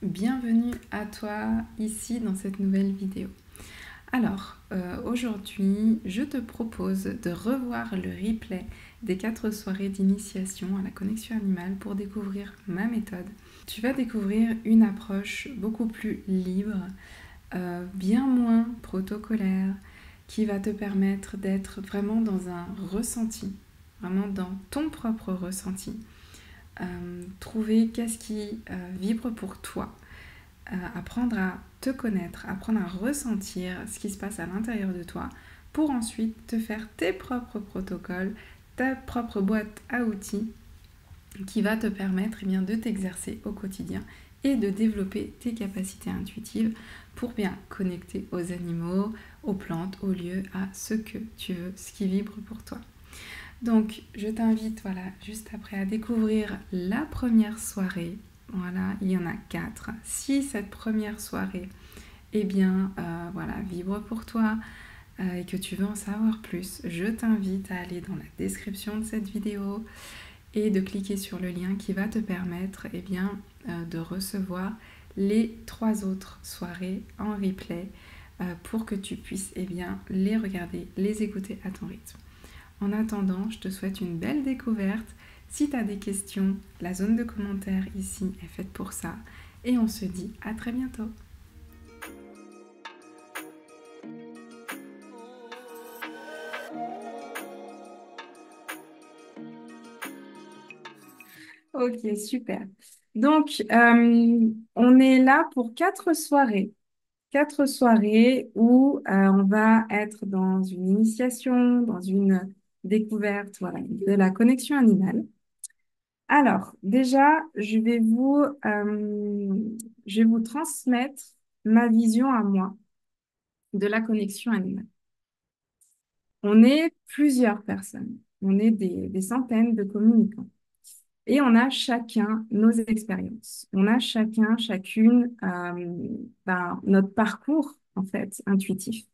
Bienvenue à toi ici dans cette nouvelle vidéo. Alors, aujourd'hui, je te propose de revoir le replay des 4 soirées d'initiation à la connexion animale pour découvrir ma méthode. Tu vas découvrir une approche beaucoup plus libre, bien moins protocolaire, qui va te permettre d'être vraiment dans un ressenti, vraiment dans ton propre ressenti. Trouver qu'est-ce qui vibre pour toi, apprendre à te connaître, apprendre à ressentir ce qui se passe à l'intérieur de toi pour ensuite te faire tes propres protocoles, ta propre boîte à outils qui va te permettre de t'exercer au quotidien et de développer tes capacités intuitives pour bien connecter aux animaux, aux plantes, aux lieux, à ce que tu veux, ce qui vibre pour toi. Donc, je t'invite, juste après à découvrir la première soirée. Voilà, il y en a 4. Si cette première soirée, vibre pour toi et que tu veux en savoir plus, je t'invite à aller dans la description de cette vidéo et de cliquer sur le lien qui va te permettre de recevoir les 3 autres soirées en replay pour que tu puisses les regarder, les écouter à ton rythme. En attendant, je te souhaite une belle découverte. Si tu as des questions, la zone de commentaires ici est faite pour ça. Et on se dit à très bientôt. Ok, super. Donc, on est là pour 4 soirées. 4 soirées où on va être dans une initiation, dans une découverte, de la connexion animale. Alors, déjà, je vais vous transmettre ma vision à moi de la connexion animale. On est plusieurs personnes, on est des centaines de communicants et on a chacun nos expériences. On a chacune, notre parcours, en fait, intuitif.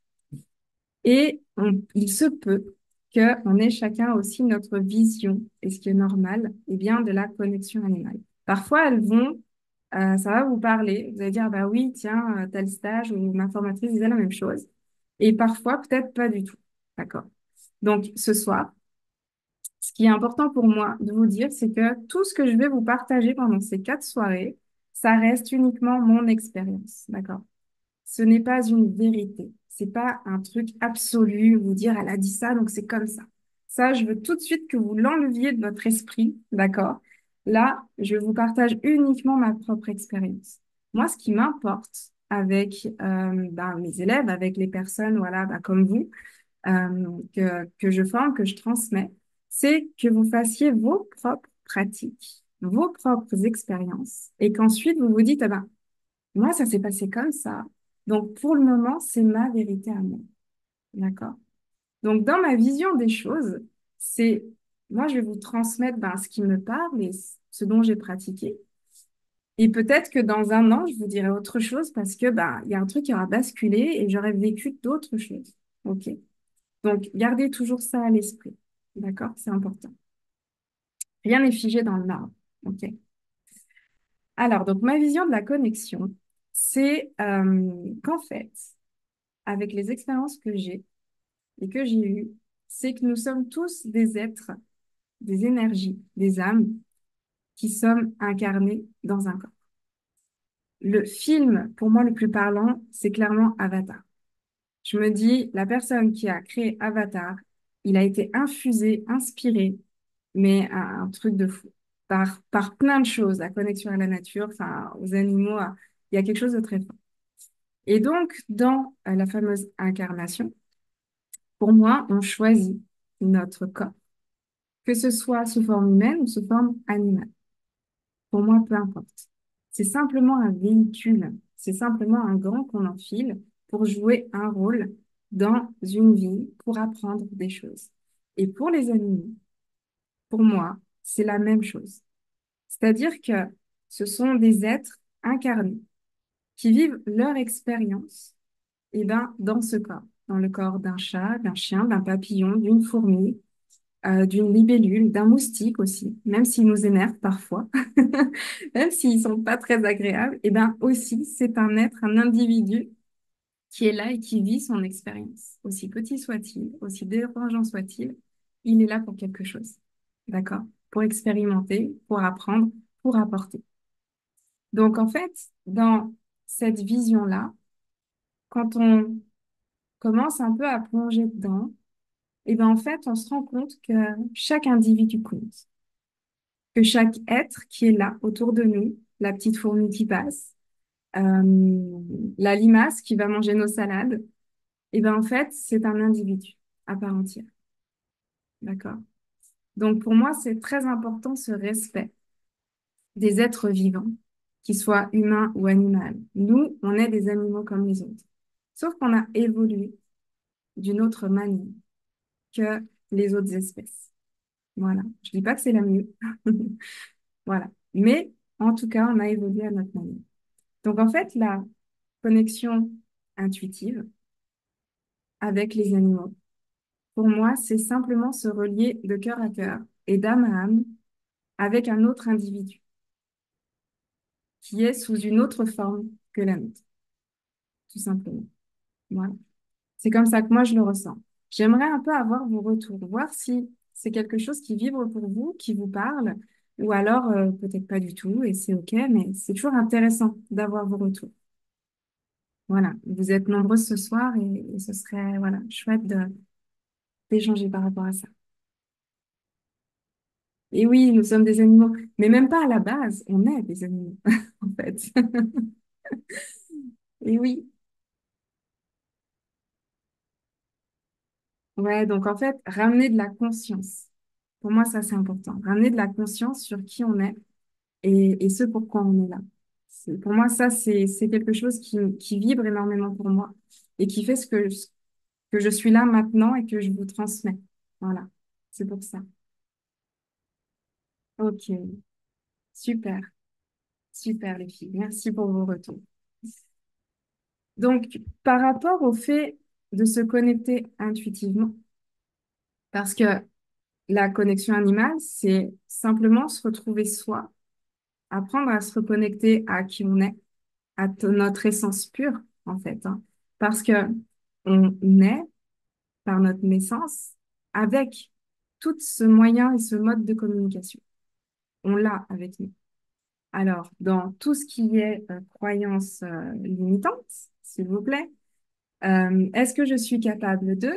Et il se peut qu'on ait chacun aussi notre vision, et ce qui est normal, de la connexion animale. Parfois, ça va vous parler, vous allez dire, bah oui, tiens, tel stage ou ma formatrice disait la même chose. Et parfois, peut-être pas du tout. D'accord? Donc, ce soir, ce qui est important pour moi de vous dire, c'est que tout ce que je vais vous partager pendant ces 4 soirées, ça reste uniquement mon expérience. D'accord? Ce n'est pas une vérité. C'est pas un truc absolu, vous dire elle a dit ça, donc c'est comme ça. Ça, je veux tout de suite que vous l'enleviez de votre esprit, d'accord? Là, je vous partage uniquement ma propre expérience. Moi, ce qui m'importe avec mes élèves, avec les personnes, comme vous, que je forme, que je transmets, c'est que vous fassiez vos propres pratiques, vos propres expériences, et qu'ensuite vous vous dites, ah ben, moi, ça s'est passé comme ça. Donc, pour le moment, c'est ma vérité à moi. D'accord? Donc, dans ma vision des choses, c'est, moi, je vais vous transmettre ce qui me parle et ce dont j'ai pratiqué. Et peut-être que dans un an, je vous dirai autre chose parce que, il y a un truc qui aura basculé et j'aurai vécu d'autres choses. OK? Donc, gardez toujours ça à l'esprit. D'accord? C'est important. Rien n'est figé dans le marbre. OK? Alors, donc, ma vision de la connexion, c'est qu'en fait, avec les expériences que j'ai et que j'ai eues, c'est que nous sommes tous des êtres, des énergies, des âmes qui sommes incarnés dans un corps. Le film, pour moi, le plus parlant, c'est clairement Avatar. Je me dis, la personne qui a créé Avatar, il a été infusé, inspiré, mais un truc de fou, par plein de choses, la connexion à la nature, enfin, aux animaux, il y a quelque chose de très fort. Et donc, dans la fameuse incarnation, pour moi, on choisit notre corps, que ce soit sous forme humaine ou sous forme animale. Pour moi, peu importe. C'est simplement un véhicule, c'est simplement un gant qu'on enfile pour jouer un rôle dans une vie, pour apprendre des choses. Et pour les animaux, pour moi, c'est la même chose. C'est-à-dire que ce sont des êtres incarnés qui vivent leur expérience dans ce corps, dans le corps d'un chat, d'un chien, d'un papillon, d'une fourmi, d'une libellule, d'un moustique aussi, même s'ils nous énervent parfois, même s'ils sont pas très agréables, et ben aussi, c'est un être, un individu qui est là et qui vit son expérience. Aussi petit soit-il, aussi dérangeant soit-il, il est là pour quelque chose. D'accord? Pour expérimenter, pour apprendre, pour apporter. Donc, en fait, dans cette vision-là, quand on commence un peu à plonger dedans, et ben en fait, on se rend compte que chaque individu compte, que chaque être qui est là autour de nous, la petite fourmi qui passe, la limace qui va manger nos salades, et ben en fait, c'est un individu à part entière. D'accord? Donc pour moi, c'est très important ce respect des êtres vivants, qu'ils soient humains ou animaux. Nous, on est des animaux comme les autres. Sauf qu'on a évolué d'une autre manière que les autres espèces. Voilà. Je dis pas que c'est la mieux. Voilà. Mais en tout cas, on a évolué à notre manière. Donc en fait, la connexion intuitive avec les animaux, pour moi, c'est simplement se relier de cœur à cœur et d'âme à âme avec un autre individu qui est sous une autre forme que la nôtre, tout simplement. Voilà. C'est comme ça que moi, je le ressens. J'aimerais un peu avoir vos retours, voir si c'est quelque chose qui vibre pour vous, qui vous parle, ou alors peut-être pas du tout, et c'est OK, mais c'est toujours intéressant d'avoir vos retours. Voilà, vous êtes nombreux ce soir et ce serait voilà, chouette d'échanger par rapport à ça. Et oui, nous sommes des animaux, mais même pas à la base, on est des animaux, en fait. Et oui, ouais, donc en fait, ramener de la conscience. Pour moi, ça, c'est important. Ramener de la conscience sur qui on est et ce pourquoi on est là. Pour moi, ça, c'est quelque chose qui vibre énormément pour moi et qui fait que je suis là maintenant et que je vous transmets. Voilà, c'est pour ça. Ok, super, super les filles. Merci pour vos retours. Donc, par rapport au fait de se connecter intuitivement, parce que la connexion animale, c'est simplement se retrouver soi, apprendre à se reconnecter à qui on est, à notre essence pure, en fait, hein. Parce que on est, par notre naissance, avec tout ce moyen et ce mode de communication. On l'a avec nous. Alors, dans tout ce qui est croyance limitante, s'il vous plaît, est-ce que je suis capable de?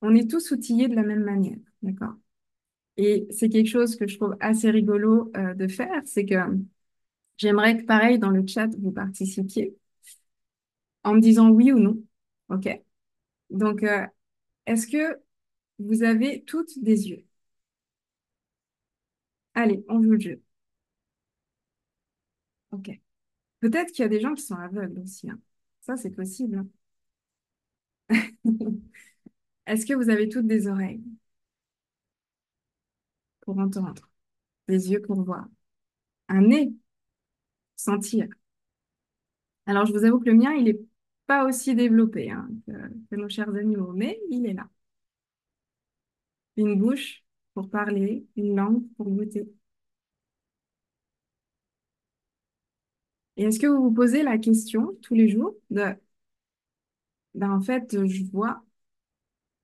On est tous outillés de la même manière, d'accord? Et c'est quelque chose que je trouve assez rigolo de faire, c'est que j'aimerais que, pareil, dans le chat, vous participiez en me disant oui ou non, ok? Donc, est-ce que vous avez toutes des yeux? Allez, on joue le jeu, ok? Peut-être qu'il y a des gens qui sont aveugles aussi, hein. Ça, c'est possible, hein. Est-ce que vous avez toutes des oreilles pour entendre, des yeux pour voir, un nez, sentir? Alors, je vous avoue que le mien, il n'est pas aussi développé hein, que nos chers animaux, mais il est là. Une bouche pour parler, une langue pour goûter. Et est-ce que vous vous posez la question tous les jours de, ben, en fait, je vois,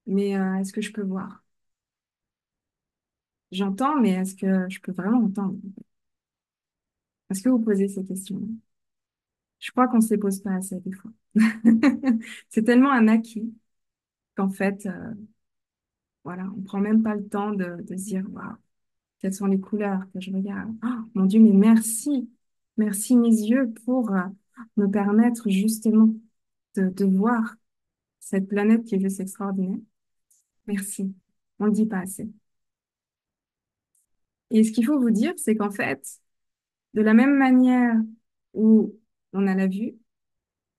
mais est-ce que je peux voir? J'entends, mais est-ce que je peux vraiment entendre? Est-ce que vous posez ces questions? Je crois qu'on ne se les pose pas assez des fois. C'est tellement un acquis qu'en fait, voilà, on prend même pas le temps de se dire, waouh, quelles sont les couleurs que je regarde. Oh, mon Dieu, mais merci. Merci mes yeux pour me permettre justement de voir cette planète qui est juste extraordinaire. Merci. On ne dit pas assez. Et ce qu'il faut vous dire, c'est qu'en fait, de la même manière où on a la vue,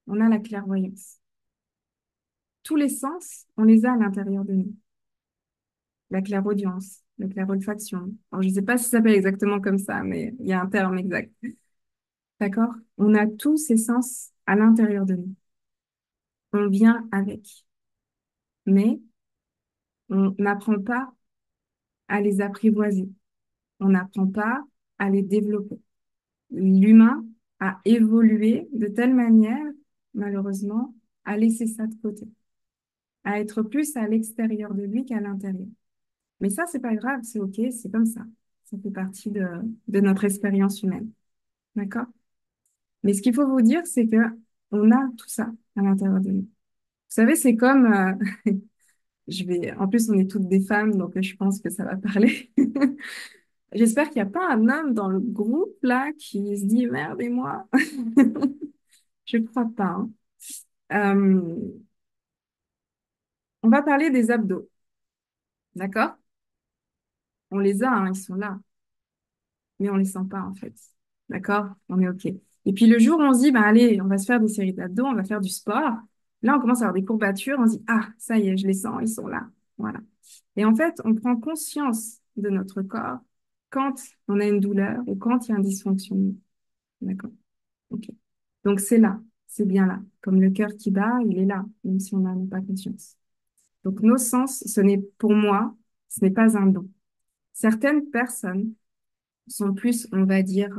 on a la clairvoyance. Tous les sens, on les a à l'intérieur de nous. La clairaudience, la clairolfaction. Alors, je ne sais pas si ça s'appelle exactement comme ça, mais il y a un terme exact. D'accord? On a tous ces sens à l'intérieur de nous. On vient avec. Mais on n'apprend pas à les apprivoiser. On n'apprend pas à les développer. L'humain a évolué de telle manière, malheureusement, à laisser ça de côté, à être plus à l'extérieur de lui qu'à l'intérieur. Mais ça, c'est pas grave, c'est OK, c'est comme ça. Ça fait partie de notre expérience humaine. D'accord? Mais ce qu'il faut vous dire, c'est que on a tout ça à l'intérieur de nous. Vous savez, c'est comme, en plus, on est toutes des femmes, donc je pense que ça va parler. J'espère qu'il n'y a pas un homme dans le groupe là qui se dit merde et moi. Je crois pas, hein. Euh, on va parler des abdos, d'accord? On les a, hein, ils sont là, mais on les sent pas en fait, d'accord? On est OK. Et puis le jour où on se dit, bah allez, on va se faire des séries d'abdos, on va faire du sport. Là, on commence à avoir des courbatures, on se dit, ah, ça y est, je les sens, ils sont là. Voilà. Et en fait, on prend conscience de notre corps quand on a une douleur ou quand il y a un dysfonctionnement. D'accord? OK. Donc c'est là, c'est bien là. Comme le cœur qui bat, il est là, même si on n'en a pas conscience. Donc nos sens, ce n'est pour moi, ce n'est pas un don. Certaines personnes sont plus, on va dire,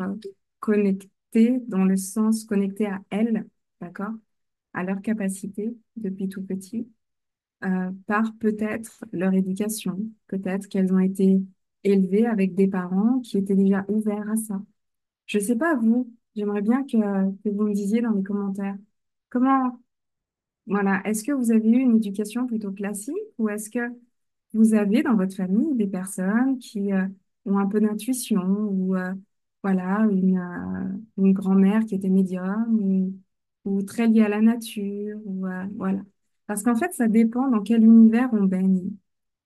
connectées dans le sens connectées à elles, d'accord, à leur capacité depuis tout petit, par peut-être leur éducation, peut-être qu'elles ont été élevées avec des parents qui étaient déjà ouverts à ça. Je sais pas vous, j'aimerais bien que vous me disiez dans les commentaires comment, voilà, est-ce que vous avez eu une éducation plutôt classique ou est-ce que vous avez dans votre famille des personnes qui ont un peu d'intuition ou voilà, une grand-mère qui était médium ou très liée à la nature ou voilà. Parce qu'en fait, ça dépend dans quel univers on baigne,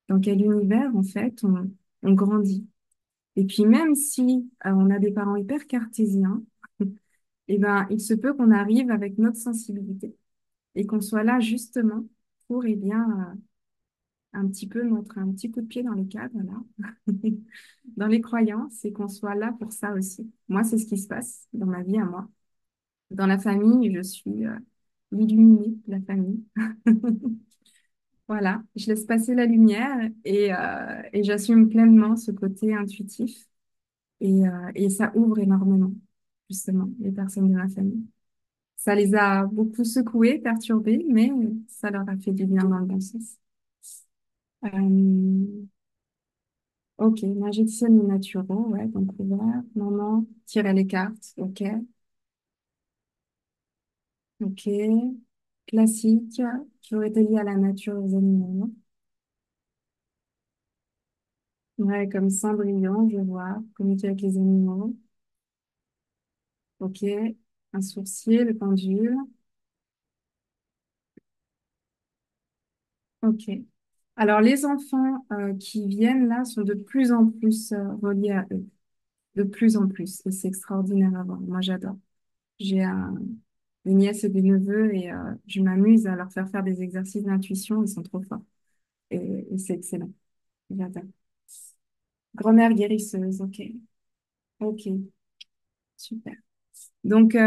dans quel univers en fait on grandit. Et puis même si on a des parents hyper cartésiens, eh ben, il se peut qu'on arrive avec notre sensibilité et qu'on soit là justement pour eh bien, un petit peu mettre un petit coup de pied dans les cadres, là, dans les croyances, et qu'on soit là pour ça aussi. Moi, c'est ce qui se passe dans ma vie à moi. Dans la famille, je suis l'illuminée de la famille. Voilà, je laisse passer la lumière et j'assume pleinement ce côté intuitif et ça ouvre énormément, justement, les personnes de ma famille. Ça les a beaucoup secoués, perturbés, mais ça leur a fait du bien dans le bon sens. Euh, Ok, l'injection naturaux, ouais, donc ouvert. Maman, tirer les cartes, ok, ok. Classique, qui aurait été lié à la nature aux animaux. Ouais, comme Cendrillon, je vois, communiquer avec les animaux. Ok, un sourcier, le pendule. Ok. Alors, les enfants qui viennent là sont de plus en plus reliés à eux, de plus en plus. Et c'est extraordinaire à voir. Moi, j'adore. J'ai des nièces et des neveux et je m'amuse à leur faire faire des exercices d'intuition. Ils sont trop forts et c'est excellent. J'adore. Grand-mère guérisseuse, ok. Ok, super. Donc,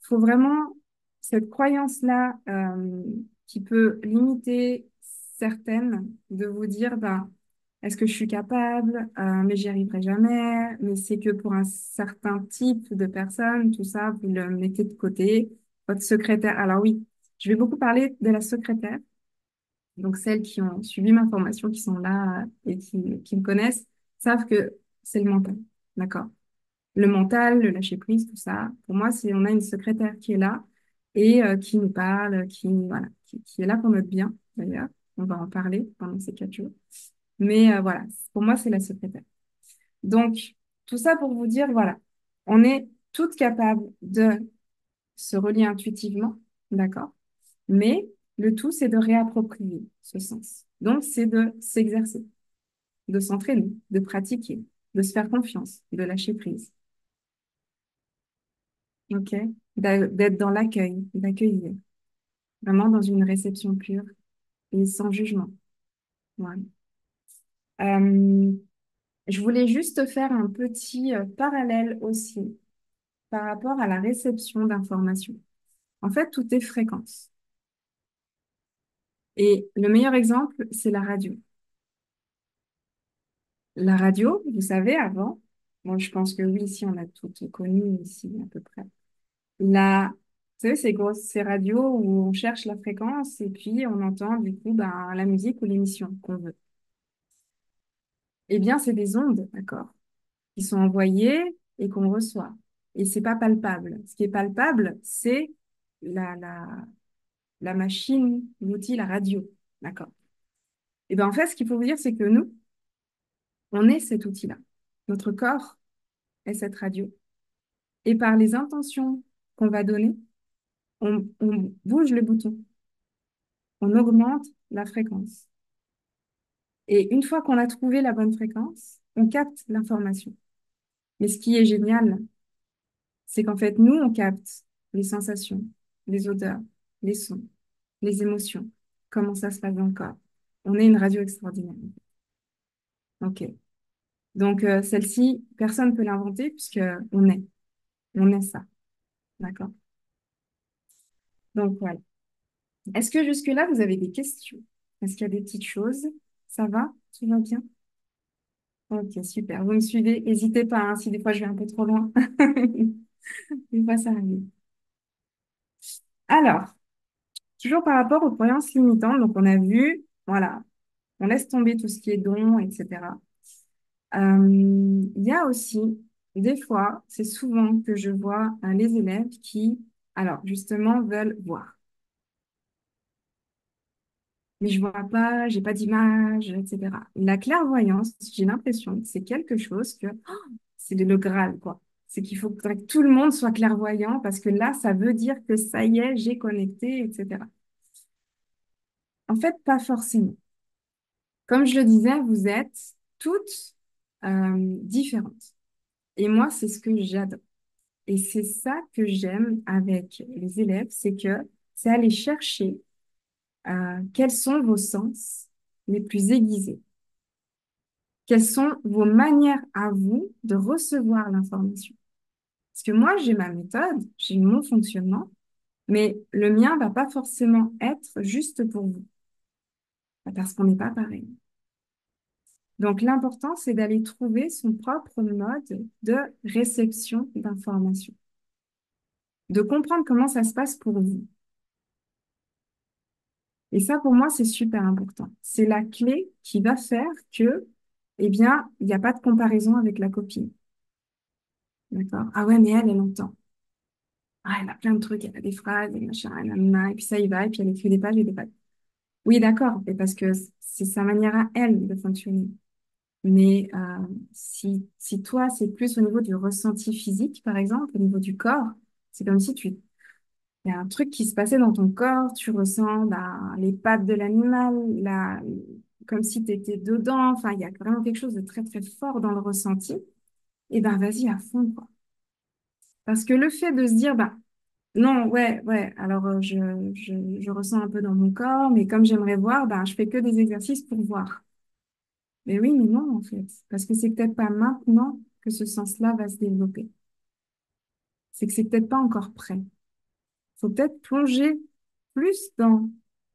faut vraiment cette croyance-là qui peut limiter certaines de vous dire, bah, est-ce que je suis capable, mais j'y arriverai jamais, mais c'est que pour un certain type de personne, tout ça, vous le mettez de côté. Votre secrétaire, alors oui, je vais beaucoup parler de la secrétaire, donc celles qui ont suivi ma formation, qui sont là et qui me connaissent, savent que c'est le mental, d'accord? Le mental, le lâcher prise, tout ça. Pour moi, c'est on a une secrétaire qui est là et qui nous parle, voilà, qui est là pour notre bien, d'ailleurs. On va en parler pendant ces 4 jours. Mais voilà, pour moi, c'est la secrétaire. Donc, tout ça pour vous dire, voilà, on est toutes capables de se relier intuitivement, d'accord? Mais le tout, c'est de réapproprier ce sens. Donc, c'est de s'exercer, de s'entraîner, de pratiquer, de se faire confiance, de lâcher prise. OK? D'être dans l'accueil, d'accueillir, vraiment dans une réception pure et sans jugement. Voilà. Euh, je voulais juste faire un petit parallèle aussi par rapport à la réception d'informations. En fait, tout est fréquence. Et le meilleur exemple, c'est la radio. La radio, vous savez, avant, moi je pense que oui, ici on a toutes connu ici à peu près. Vous savez, ces radios où on cherche la fréquence et puis on entend du coup ben, la musique ou l'émission qu'on veut. Eh bien, c'est des ondes, d'accord, qui sont envoyées et qu'on reçoit. Et c'est pas palpable. Ce qui est palpable, c'est la, la, la machine, l'outil, la radio, d'accord. Et bien en fait, ce qu'il faut vous dire, c'est que nous, on est cet outil-là. Notre corps est cette radio. Et par les intentions qu'on va donner, on bouge le bouton, on augmente la fréquence. Et une fois qu'on a trouvé la bonne fréquence, on capte l'information. Mais ce qui est génial, c'est qu'en fait, nous, on capte les sensations, les odeurs, les sons, les émotions, comment ça se passe dans le corps. On est une radio extraordinaire. OK. Donc, celle-ci, personne ne peut l'inventer puisque on est ça. D'accord? Donc, voilà. Est-ce que jusque-là, vous avez des questions? Est-ce qu'il y a des petites choses? Ça va? Tout va bien? Ok, super. Vous me suivez? N'hésitez pas, hein, si des fois je vais un peu trop loin. Des fois, ça arrive. Alors, toujours par rapport aux croyances limitantes, donc on a vu, voilà, on laisse tomber tout ce qui est don, etc. Il y a aussi, des fois, c'est souvent que je vois les élèves qui, alors justement, veulent voir. Mais je vois pas, j'ai pas d'image, etc. La clairvoyance, j'ai l'impression que c'est quelque chose que c'est le Graal, quoi. C'est qu'il faut que tout le monde soit clairvoyant parce que là, ça veut dire que ça y est, j'ai connecté, etc. En fait, pas forcément. Comme je le disais, vous êtes toutes différentes. Et moi, c'est ce que j'adore. Et c'est ça que j'aime avec les élèves, c'est aller chercher quels sont vos sens les plus aiguisés. Quelles sont vos manières à vous de recevoir l'information? Parce que moi, j'ai ma méthode, j'ai mon fonctionnement, mais le mien va pas forcément être juste pour vous, parce qu'on n'est pas pareil. Donc, l'important, c'est d'aller trouver son propre mode de réception d'informations, de comprendre comment ça se passe pour vous. Et ça, pour moi, c'est super important. C'est la clé qui va faire que, eh bien, il n'y a pas de comparaison avec la copine. D'accord? Ah ouais, mais elle entend. Ah, elle a plein de trucs, elle a des phrases, et machin, nanana, et puis ça y va, et puis elle écrit des pages et des pages. Oui, d'accord, et parce que c'est sa manière à elle de fonctionner. Mais si toi, c'est plus au niveau du ressenti physique, par exemple, au niveau du corps, c'est comme si il y a un truc qui se passait dans ton corps, tu ressens bah, les pattes de l'animal, comme si tu étais dedans, enfin, il y a vraiment quelque chose de très, très fort dans le ressenti, et ben vas-y à fond, quoi. Parce que le fait de se dire, bah, non, ouais, ouais. Alors, je ressens un peu dans mon corps, mais comme j'aimerais voir, ben, je fais que des exercices pour voir. Mais oui, mais non, en fait. Parce que c'est peut-être pas maintenant que ce sens-là va se développer. C'est que c'est peut-être pas encore prêt. Faut peut-être plonger plus dans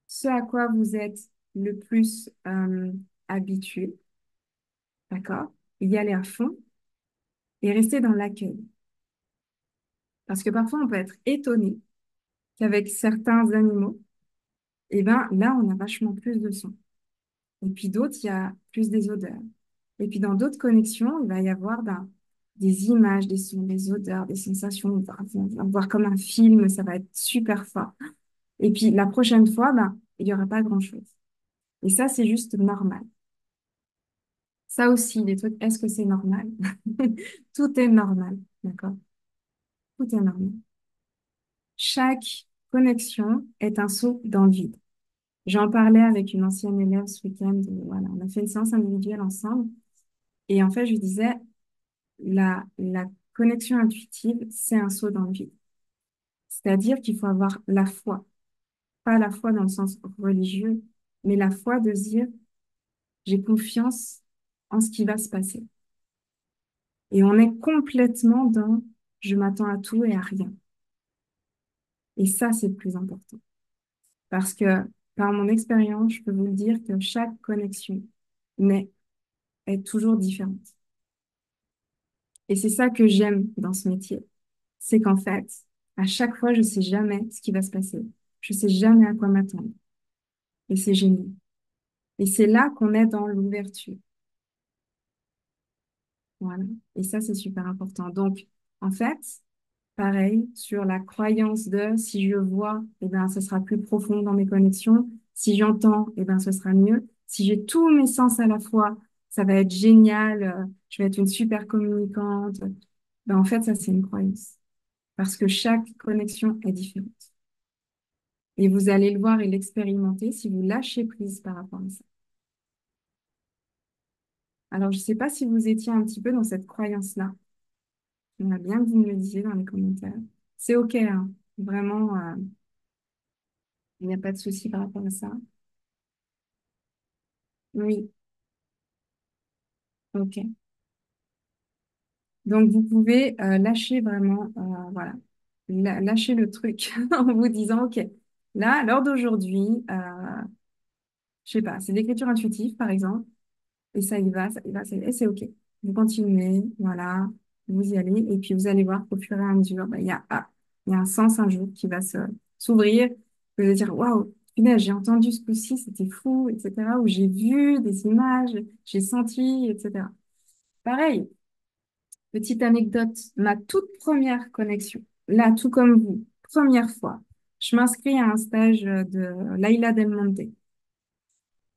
ce à quoi vous êtes le plus habitué, d'accord? Y aller à fond et rester dans l'accueil. Parce que parfois, on peut être étonné qu'avec certains animaux, eh ben, là, on a vachement plus de son. Et puis d'autres, il y a plus des odeurs. Et puis dans d'autres connexions, il va y avoir ben, des images, des sons, des odeurs, des sensations. On va voir comme un film, ça va être super fort. Et puis la prochaine fois, ben, il n'y aura pas grand-chose. Et ça, c'est juste normal. Ça aussi, des trucs, est-ce que c'est normal? Tout est normal, d'accord? Tout est normal. Chaque connexion est un saut dans le vide. J'en parlais avec une ancienne élève ce week-end. Voilà, on a fait une séance individuelle ensemble. Et en fait, je lui disais, la connexion intuitive, c'est un saut dans le vide. C'est-à-dire qu'il faut avoir la foi, pas la foi dans le sens religieux, mais la foi de se dire, j'ai confiance en ce qui va se passer. Et on est complètement dans, je m'attends à tout et à rien. Et ça, c'est le plus important. Parce que par mon expérience, je peux vous le dire que chaque connexion naît est toujours différente. Et c'est ça que j'aime dans ce métier. C'est qu'en fait, à chaque fois, je sais jamais ce qui va se passer. Je sais jamais à quoi m'attendre. Et c'est génial. Et c'est là qu'on est dans l'ouverture. Voilà. Et ça, c'est super important. Donc, en fait, pareil, sur la croyance de si je vois, eh ben, ce sera plus profond dans mes connexions. Si j'entends, eh ben, ce sera mieux. Si j'ai tous mes sens à la fois, ça va être génial. Je vais être une super communicante. Ben, en fait, ça, c'est une croyance. Parce que chaque connexion est différente. Et vous allez le voir et l'expérimenter si vous lâchez prise par rapport à ça. Alors, je ne sais pas si vous étiez un petit peu dans cette croyance-là. J'aimerais bien que vous me le disiez dans les commentaires. C'est OK, hein. Vraiment, il n'y a pas de souci par rapport à ça. Oui, OK. Donc, vous pouvez lâcher vraiment, voilà, lâcher le truc en vous disant, OK, là, à l'heure d'aujourd'hui, je sais pas, c'est l'écriture intuitive, par exemple. Et ça y va, ça y va, ça y va, et c'est OK. Vous continuez, voilà, vous y allez, et puis vous allez voir qu'au fur et à mesure, bah, il y a un sens un jour qui va s'ouvrir. Vous allez dire, waouh, punaise, j'ai entendu ce coup-ci, c'était fou, etc. Ou j'ai vu des images, j'ai senti, etc. Pareil, petite anecdote, ma toute première connexion, là, tout comme vous, première fois, je m'inscris à un stage de Laila Del Monte,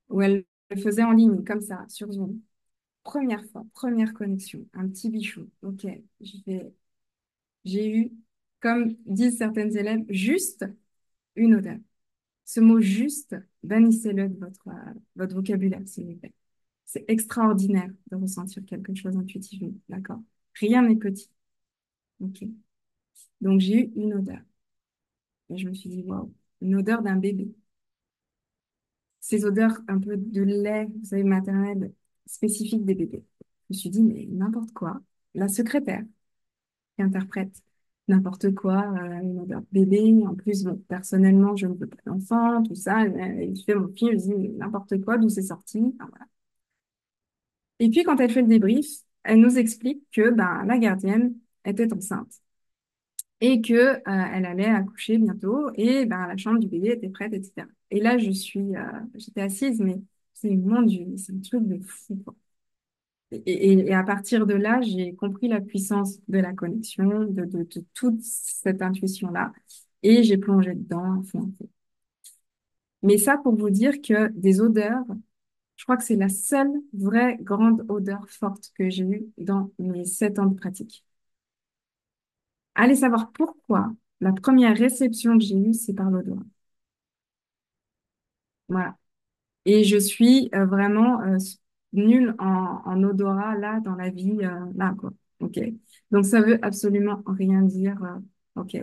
où elle le faisait en ligne, comme ça, sur Zoom. Première fois, première connexion, un petit bichon. Ok, j'ai eu, comme disent certaines élèves, juste une odeur. Ce mot juste, bannissez-le de votre vocabulaire, s'il vous plaît. C'est extraordinaire de ressentir quelque chose intuitivement, d'accord? Rien n'est petit. Ok. Donc j'ai eu une odeur. Et je me suis dit, waouh, une odeur d'un bébé. Ces odeurs un peu de lait, vous savez, maternelle, spécifique des bébés. Je me suis dit, mais n'importe quoi. La secrétaire qui interprète n'importe quoi, une odeur de bébé. En plus, bon, personnellement, je ne veux pas d'enfant, tout ça. Je fais mon film, je dis mais n'importe quoi, d'où c'est sorti. Enfin, voilà. Et puis, quand elle fait le débrief, elle nous explique que ben, la gardienne était enceinte et que elle allait accoucher bientôt et ben, la chambre du bébé était prête, etc. Et là, j'étais assise, mais c'est mon Dieu, c'est un truc de fou, quoi. Et à partir de là, j'ai compris la puissance de la connexion, de toute cette intuition-là. Et j'ai plongé dedans à fond, à fond. Mais ça, pour vous dire que des odeurs, je crois que c'est la seule vraie grande odeur forte que j'ai eue dans mes 7 ans de pratique. Allez savoir pourquoi la première réception que j'ai eue, c'est par l'odorat. Voilà. Et je suis vraiment nulle en odorat là dans la vie là quoi. Ok. Donc ça veut absolument rien dire. Ok.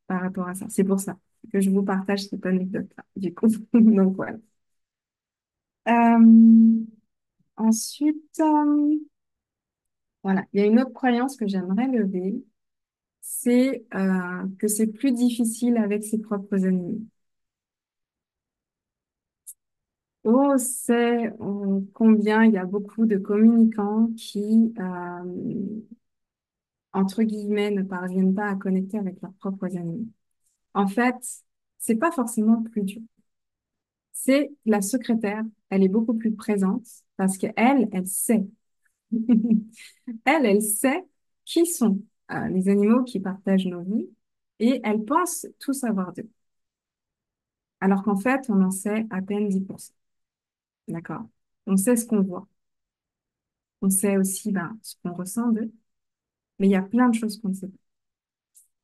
Par rapport à ça. C'est pour ça que je vous partage cette anecdote-là. Du coup, donc voilà. Euh, ensuite, voilà, il y a une autre croyance que j'aimerais lever, c'est que c'est plus difficile avec ses propres ennemis. On sait combien il y a beaucoup de communicants qui, entre guillemets, ne parviennent pas à connecter avec leurs propres amis. En fait, c'est pas forcément plus dur. C'est la secrétaire, elle est beaucoup plus présente parce qu'elle sait. Elle sait qui sont les animaux qui partagent nos vies et elle pense tout savoir d'eux. Alors qu'en fait, on en sait à peine 10%. D'accord? On sait ce qu'on voit. On sait aussi ben, ce qu'on ressent d'eux. Mais il y a plein de choses qu'on ne sait pas.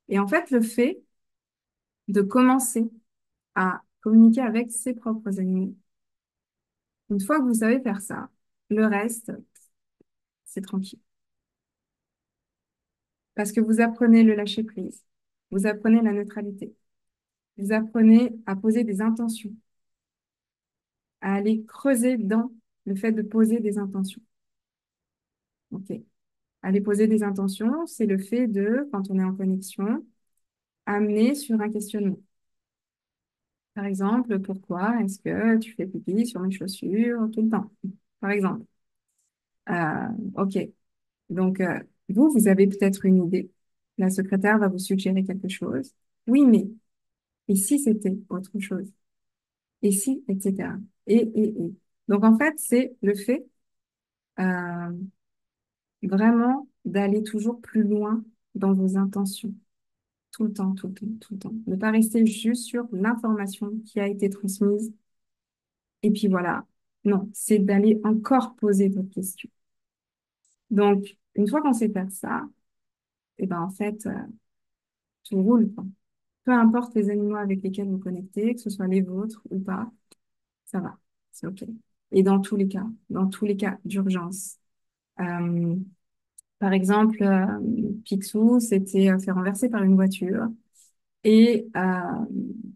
Et en fait, le fait de commencer à communiquer avec ses propres animaux, une fois que vous savez faire ça, le reste, c'est tranquille. Parce que vous apprenez le lâcher-prise, vous apprenez la neutralité, vous apprenez à poser des intentions, à aller creuser dans le fait de poser des intentions. OK. Aller poser des intentions, c'est le fait de, quand on est en connexion, amener sur un questionnement. Par exemple, pourquoi est-ce que tu fais pipi sur mes chaussures tout le temps? Par exemple. Ok. Donc, vous avez peut-être une idée. La secrétaire va vous suggérer quelque chose. Oui, mais, et si c'était autre chose? Et si, etc. Et. Donc, en fait, c'est le fait euh, vraiment d'aller toujours plus loin dans vos intentions. Tout le temps, tout le temps, tout le temps. Ne pas rester juste sur l'information qui a été transmise. Et puis voilà. Non, c'est d'aller encore poser d'autres questions. Donc, une fois qu'on sait faire ça, et ben en fait, tout roule, quoi. Peu importe les animaux avec lesquels vous connectez, que ce soit les vôtres ou pas, ça va, c'est OK. Et dans tous les cas d'urgence. Euh, Par exemple, Picsou s'était fait renverser par une voiture et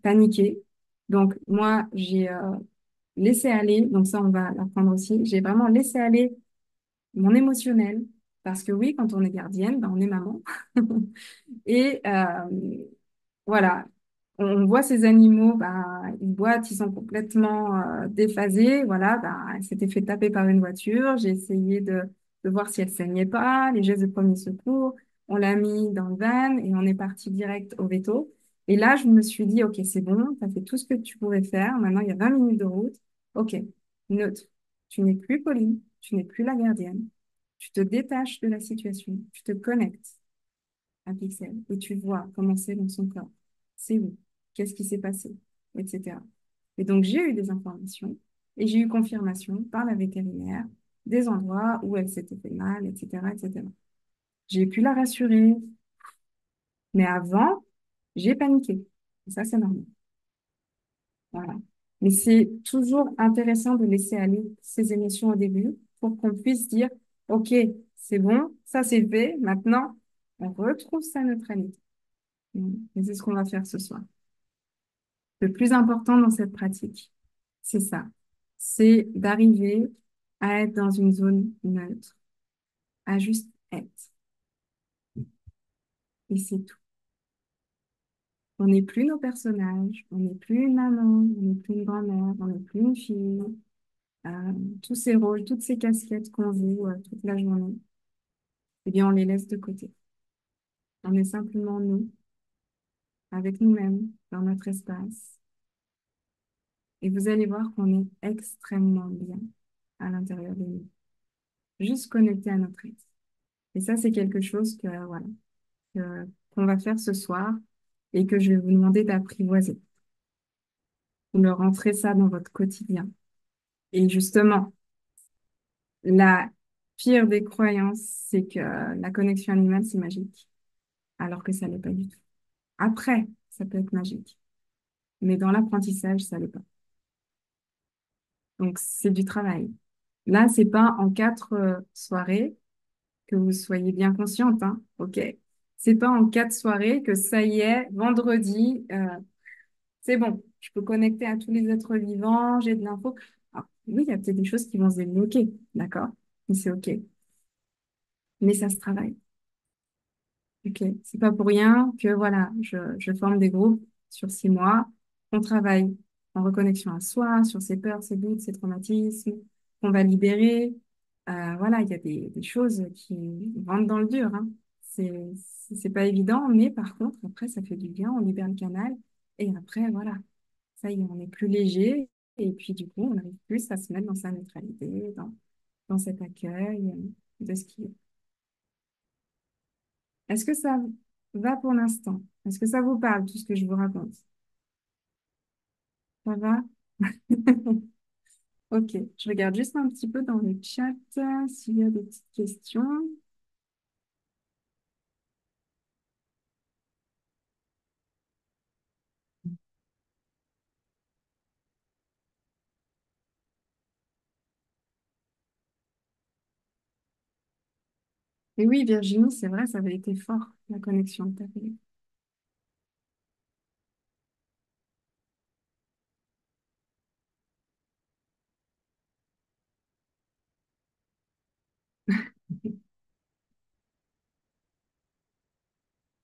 paniqué. Donc, moi, j'ai laissé aller, donc ça, on va l'apprendre aussi, j'ai vraiment laissé aller mon émotionnel, parce que oui, quand on est gardienne, ben, on est maman. Et voilà, on voit ces animaux, bah, ils boitent, ils sont complètement déphasés. Voilà, bah, elle s'était fait taper par une voiture. J'ai essayé de voir si elle saignait pas, les gestes de premier secours. On l'a mis dans le van et on est parti direct au veto. Et là, je me suis dit, OK, c'est bon, tu as fait tout ce que tu pouvais faire. Maintenant, il y a 20 minutes de route. OK, neutre. Tu n'es plus Pauline, tu n'es plus la gardienne. Tu te détaches de la situation, tu te connectes un pixel et tu vois comment c'est dans son corps. C'est où? Qu'est-ce qui s'est passé? Etc. Et donc, j'ai eu des informations et j'ai eu confirmation par la vétérinaire des endroits où elle s'était fait mal, etc., etc. J'ai pu la rassurer, mais avant, j'ai paniqué. Et ça, c'est normal. Voilà. Mais c'est toujours intéressant de laisser aller ces émotions au début pour qu'on puisse dire, OK, c'est bon, ça c'est fait, maintenant, on retrouve sa neutralité. Et c'est ce qu'on va faire ce soir. Le plus important dans cette pratique, c'est ça. C'est d'arriver à être dans une zone neutre, à juste être. Et c'est tout. On n'est plus nos personnages, on n'est plus une maman, on n'est plus une grand-mère, on n'est plus une fille. Euh, Tous ces rôles, toutes ces casquettes qu'on joue toute la journée, eh bien, on les laisse de côté. On est simplement nous, avec nous-mêmes, dans notre espace. Et vous allez voir qu'on est extrêmement bien à l'intérieur de nous, juste connecté à notre être. Et ça, c'est quelque chose voilà, qu'on va faire ce soir et que je vais vous demander d'apprivoiser, de rentrer ça dans votre quotidien. Et justement, la pire des croyances, c'est que la connexion animale, c'est magique, alors que ça l'est pas du tout. Après, ça peut être magique, mais dans l'apprentissage, ça l'est pas. Donc, c'est du travail. Là, c'est pas en 4 soirées que vous soyez bien consciente, hein, ok? C'est pas en 4 soirées que ça y est, vendredi, c'est bon, je peux connecter à tous les êtres vivants, j'ai de l'info. Alors, oui, il y a peut-être des choses qui vont se débloquer, d'accord? Mais c'est ok. Mais ça se travaille. Ok, c'est pas pour rien que voilà, je forme des groupes sur 6 mois. On travaille en reconnexion à soi, sur ses peurs, ses doutes, ses traumatismes, qu'on va libérer. Voilà, il y a des choses qui rentrent dans le dur, hein. C'est, c'est pas évident, mais par contre, après, ça fait du bien, on libère le canal. Et après, voilà, ça y est, on est plus léger. Et puis, du coup, on arrive plus à se mettre dans sa neutralité, dans cet accueil de ce qui est. Est-ce que ça va pour l'instant? Est-ce que ça vous parle, tout ce que je vous raconte? Ça va? Ok, je regarde juste un petit peu dans le chat s'il y a des petites questions. Et oui, Virginie, c'est vrai, ça avait été fort, la connexion que tu avais.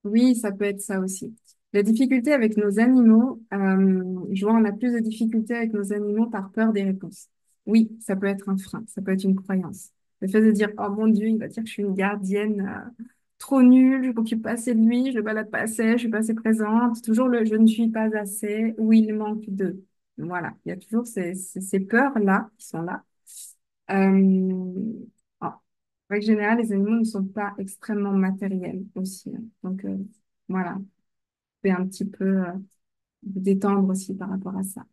Oui, ça peut être ça aussi. La difficulté avec nos animaux, je vois, on a plus de difficultés avec nos animaux par peur des réponses. Oui, ça peut être un frein, ça peut être une croyance. Le fait de dire, oh mon Dieu, il va dire que je suis une gardienne trop nulle, je m'occupe pas assez de lui, je le balade pas assez, je suis pas assez présente. Toujours le je ne suis pas assez ou il manque de. Voilà, il y a toujours ces peurs-là qui sont là. En règle générale, les animaux ne sont pas extrêmement matériels aussi, hein. Donc, voilà, vous pouvez un petit peu vous détendre aussi par rapport à ça.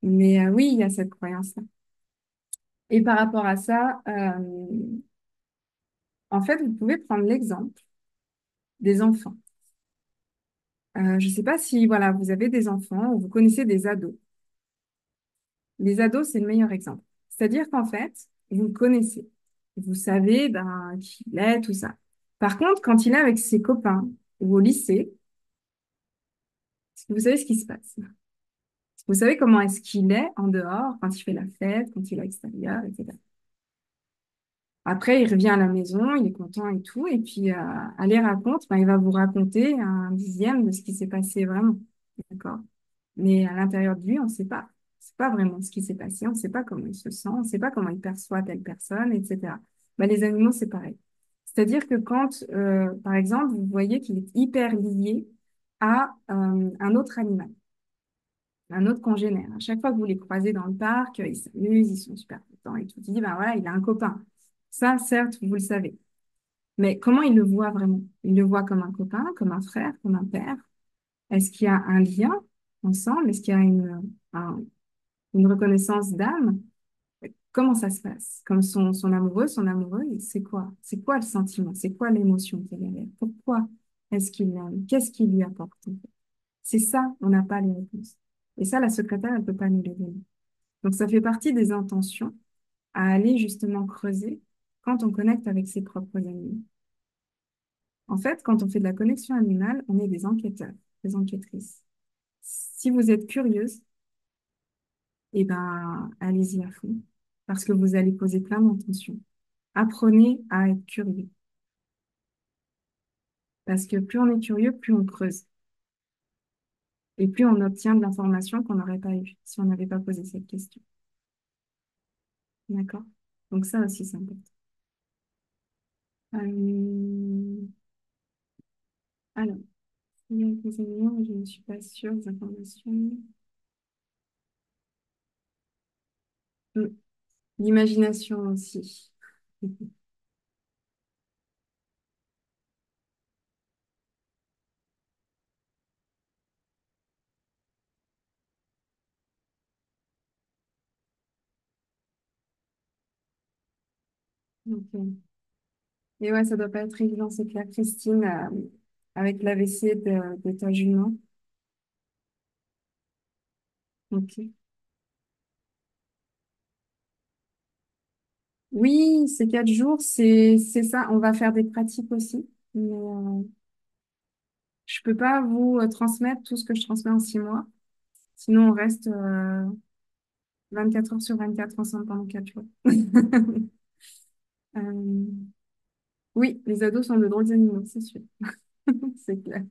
Mais oui, il y a cette croyance-là. Et par rapport à ça, en fait, vous pouvez prendre l'exemple des enfants. Je ne sais pas si voilà, vous avez des enfants ou vous connaissez des ados. Les ados, c'est le meilleur exemple. C'est-à-dire qu'en fait, vous le connaissez. Vous savez ben, qui il est, tout ça. Par contre, quand il est avec ses copains ou au lycée, est-ce que vous savez ce qui se passe? Vous savez comment est-ce qu'il est en dehors, quand il fait la fête, quand il est à l'extérieur, etc. Après, il revient à la maison, il est content et tout, et puis à les raconte, ben, il va vous raconter un dixième de ce qui s'est passé vraiment. D'accord? Mais à l'intérieur de lui, on ne sait pas. C'est pas vraiment ce qui s'est passé, on ne sait pas comment il se sent, on ne sait pas comment il perçoit telle personne, etc. Ben, les animaux, c'est pareil. C'est-à-dire que quand, par exemple, vous voyez qu'il est hyper lié à un autre animal, un autre congénère. À chaque fois que vous les croisez dans le parc, ils s'amusent, ils sont super contents et tout. Tu dis, ben voilà, il a un copain. Ça, certes, vous le savez. Mais comment il le voit vraiment? Il le voit comme un copain, comme un frère, comme un père? Est-ce qu'il y a un lien ensemble? Est-ce qu'il y a une reconnaissance d'âme? Comment ça se passe? Comme son amoureux, son amoureux, c'est quoi? C'est quoi le sentiment? C'est quoi l'émotion qu'il y a derrière? Pourquoi est-ce qu'il l'aime? Qu'est-ce qu'il lui apporte, en fait? C'est ça, on n'a pas les réponses. Et ça, la secrétaire, elle ne peut pas nous les donner. Donc, ça fait partie des intentions à aller justement creuser quand on connecte avec ses propres animaux. En fait, quand on fait de la connexion animale, on est des enquêteurs, des enquêtrices. Si vous êtes curieuse, eh ben, allez-y à fond, parce que vous allez poser plein d'intentions. Apprenez à être curieux, parce que plus on est curieux, plus on creuse, et plus on obtient de l'information qu'on n'aurait pas eu si on n'avait pas posé cette question. D'accord? Donc ça aussi, c'est important. Euh, alors, il y a des éléments, mais je ne suis pas sûre des informations. Hmm. L'imagination aussi. Ok. Et ouais, ça doit pas être évident, c'est clair, Christine, avec l'AVC de ta jument. Ok. Oui, ces 4 jours, c'est ça. On va faire des pratiques aussi. Mais je peux pas vous transmettre tout ce que je transmets en 6 mois. Sinon, on reste 24 heures sur 24 ensemble pendant 4 jours. Euh, oui, les ados sont de drôles animaux, c'est sûr. C'est clair.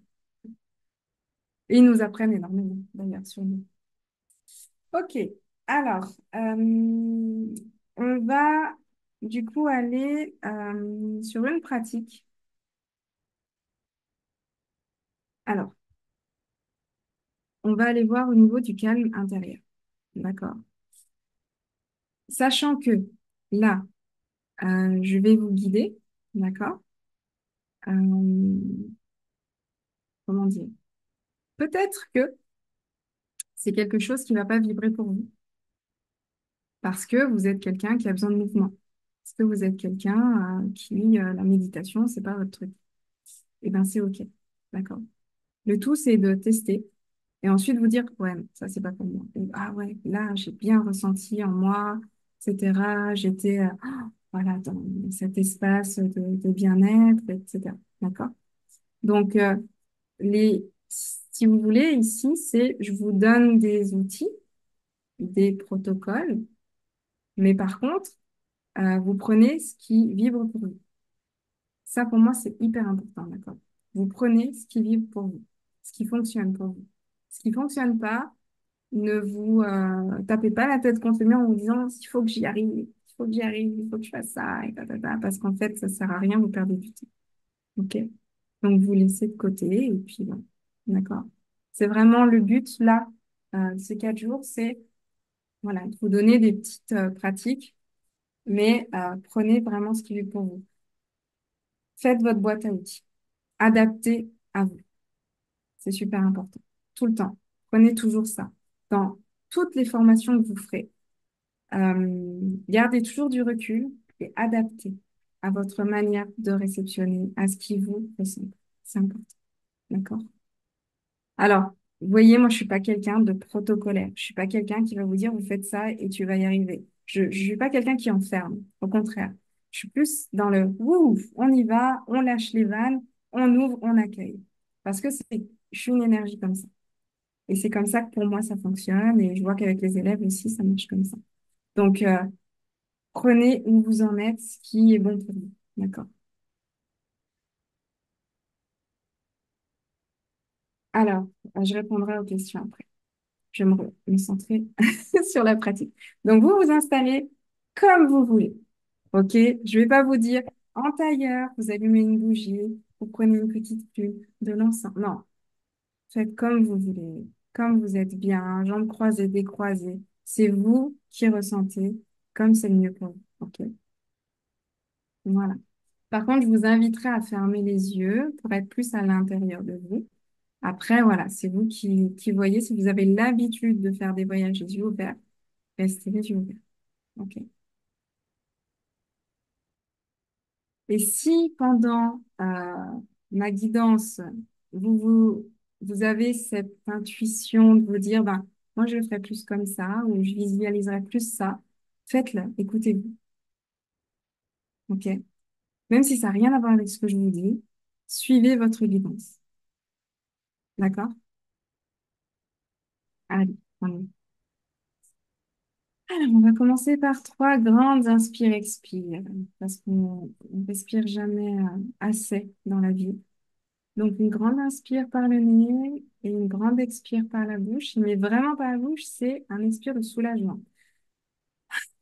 Et ils nous apprennent énormément, d'ailleurs, sur nous. Ok, alors, on va du coup aller sur une pratique. Alors, on va aller voir au niveau du calme intérieur. D'accord. Sachant que là, je vais vous guider. D'accord. Euh, comment dire? Peut-être que c'est quelque chose qui ne va pas vibrer pour vous parce que vous êtes quelqu'un qui a besoin de mouvement. Parce que vous êtes quelqu'un qui, la méditation, c'est pas votre truc. Eh bien, c'est OK. D'accord. Le tout, c'est de tester et ensuite vous dire, ouais, non, ça, c'est pas pour moi. Et, ah ouais, là, j'ai bien ressenti en moi, etc. J'étais, voilà, dans cet espace de bien-être, etc. D'accord? Donc, si vous voulez, ici, c'est, je vous donne des outils, des protocoles, mais par contre, vous prenez ce qui vibre pour vous. Ça, pour moi, c'est hyper important, d'accord? Vous prenez ce qui vibre pour vous, ce qui fonctionne pour vous. Ce qui fonctionne pas, ne vous tapez pas la tête contre le mur en vous disant, il faut que j'y arrive, il faut que j'y arrive, il faut que je fasse ça, et tatata, parce qu'en fait, ça sert à rien, vous perdez du temps. OK? Donc, vous laissez de côté, et puis, bon, d'accord? C'est vraiment le but, là, de ces 4 jours, c'est, voilà, de vous donner des petites pratiques, mais prenez vraiment ce qui est pour vous. Faites votre boîte à outils. Adaptez à vous. C'est super important. Tout le temps. Prenez toujours ça. Dans toutes les formations que vous ferez, gardez toujours du recul et adaptez à votre manière de réceptionner, à ce qui vous ressemble. C'est important. D'accord? Alors, vous voyez, moi, je suis pas quelqu'un de protocolaire. Je suis pas quelqu'un qui va vous dire, vous faites ça et tu vas y arriver. Je suis pas quelqu'un qui enferme. Au contraire. Je suis plus dans le, ouf, on y va, on lâche les vannes, on ouvre, on accueille. Parce que je suis une énergie comme ça. Et c'est comme ça que pour moi, ça fonctionne. Et je vois qu'avec les élèves aussi, ça marche comme ça. Donc, prenez où vous en êtes, ce qui est bon pour vous. D'accord. Alors, je répondrai aux questions après. Je vais me centrer sur la pratique. Donc, vous vous installez comme vous voulez. OK? Je vais pas vous dire en tailleur, vous allumez une bougie, vous prenez une petite plume, de l'encens. Non, faites comme vous voulez, comme vous êtes bien, jambes croisées, décroisées. C'est vous qui ressentez comme c'est le mieux pour vous. OK? Voilà. Par contre, je vous inviterai à fermer les yeux pour être plus à l'intérieur de vous. Après, voilà, c'est vous qui voyez. Si vous avez l'habitude de faire des voyages les yeux ouverts, restez les yeux ouverts. OK. Et si pendant ma guidance, vous, vous, vous avez cette intuition de vous dire, ben, moi, je le ferai plus comme ça, ou je visualiserai plus ça, faites-le, écoutez-vous. OK? Même si ça n'a rien à voir avec ce que je vous dis, suivez votre guidance. D'accord? Allez, on y va. Alors, on va commencer par 3 grandes inspire-expire, parce qu'on ne respire jamais assez dans la vie. Donc, une grande inspire par le nez et une grande expire par la bouche. Mais vraiment par la bouche, c'est un expire de soulagement.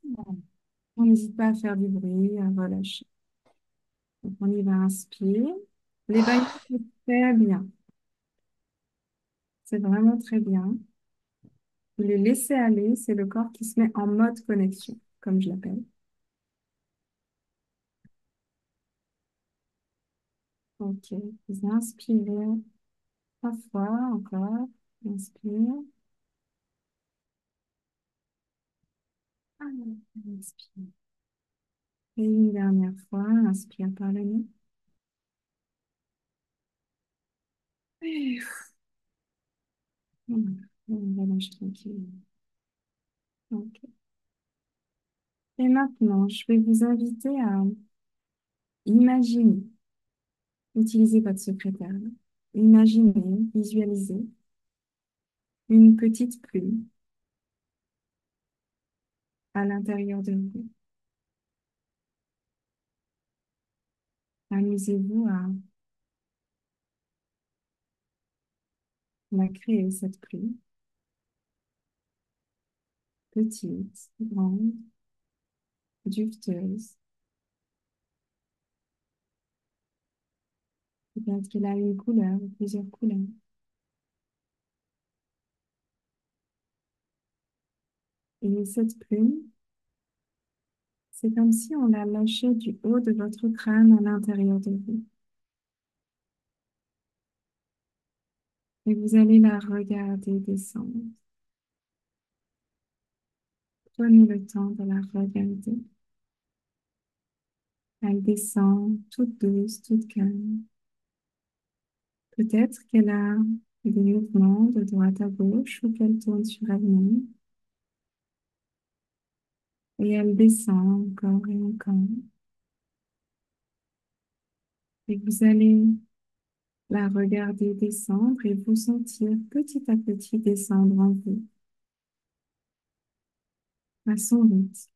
Voilà. On n'hésite pas à faire du bruit, à relâcher. Donc, on y va, inspire. L'évaluation, c'est très bien. C'est vraiment très bien. Le laisser aller, c'est le corps qui se met en mode connexion, comme je l'appelle. Ok, vous inspirez 3 fois encore. Inspire. Ah, inspire. Et une dernière fois, inspire par le nez. Et voilà, on relâche tranquille. Ok. Et maintenant, je vais vous inviter à imaginer, utiliser votre secrétaire, imaginer, visualiser une petite plume à l'intérieur de vous. Amusez-vous à la créer, cette plume, petite, grande, duveteuse. Peut-être qu'elle a une couleur ou plusieurs couleurs. Et cette plume, c'est comme si on la lâchait du haut de votre crâne à l'intérieur de vous. Et vous allez la regarder descendre. Prenez le temps de la regarder. Elle descend toute douce, toute calme. Peut-être qu'elle a des mouvements de droite à gauche ou qu'elle tourne sur elle-même. Et elle descend encore et encore. Et vous allez la regarder descendre et vous sentir petit à petit descendre en vous, à son rythme.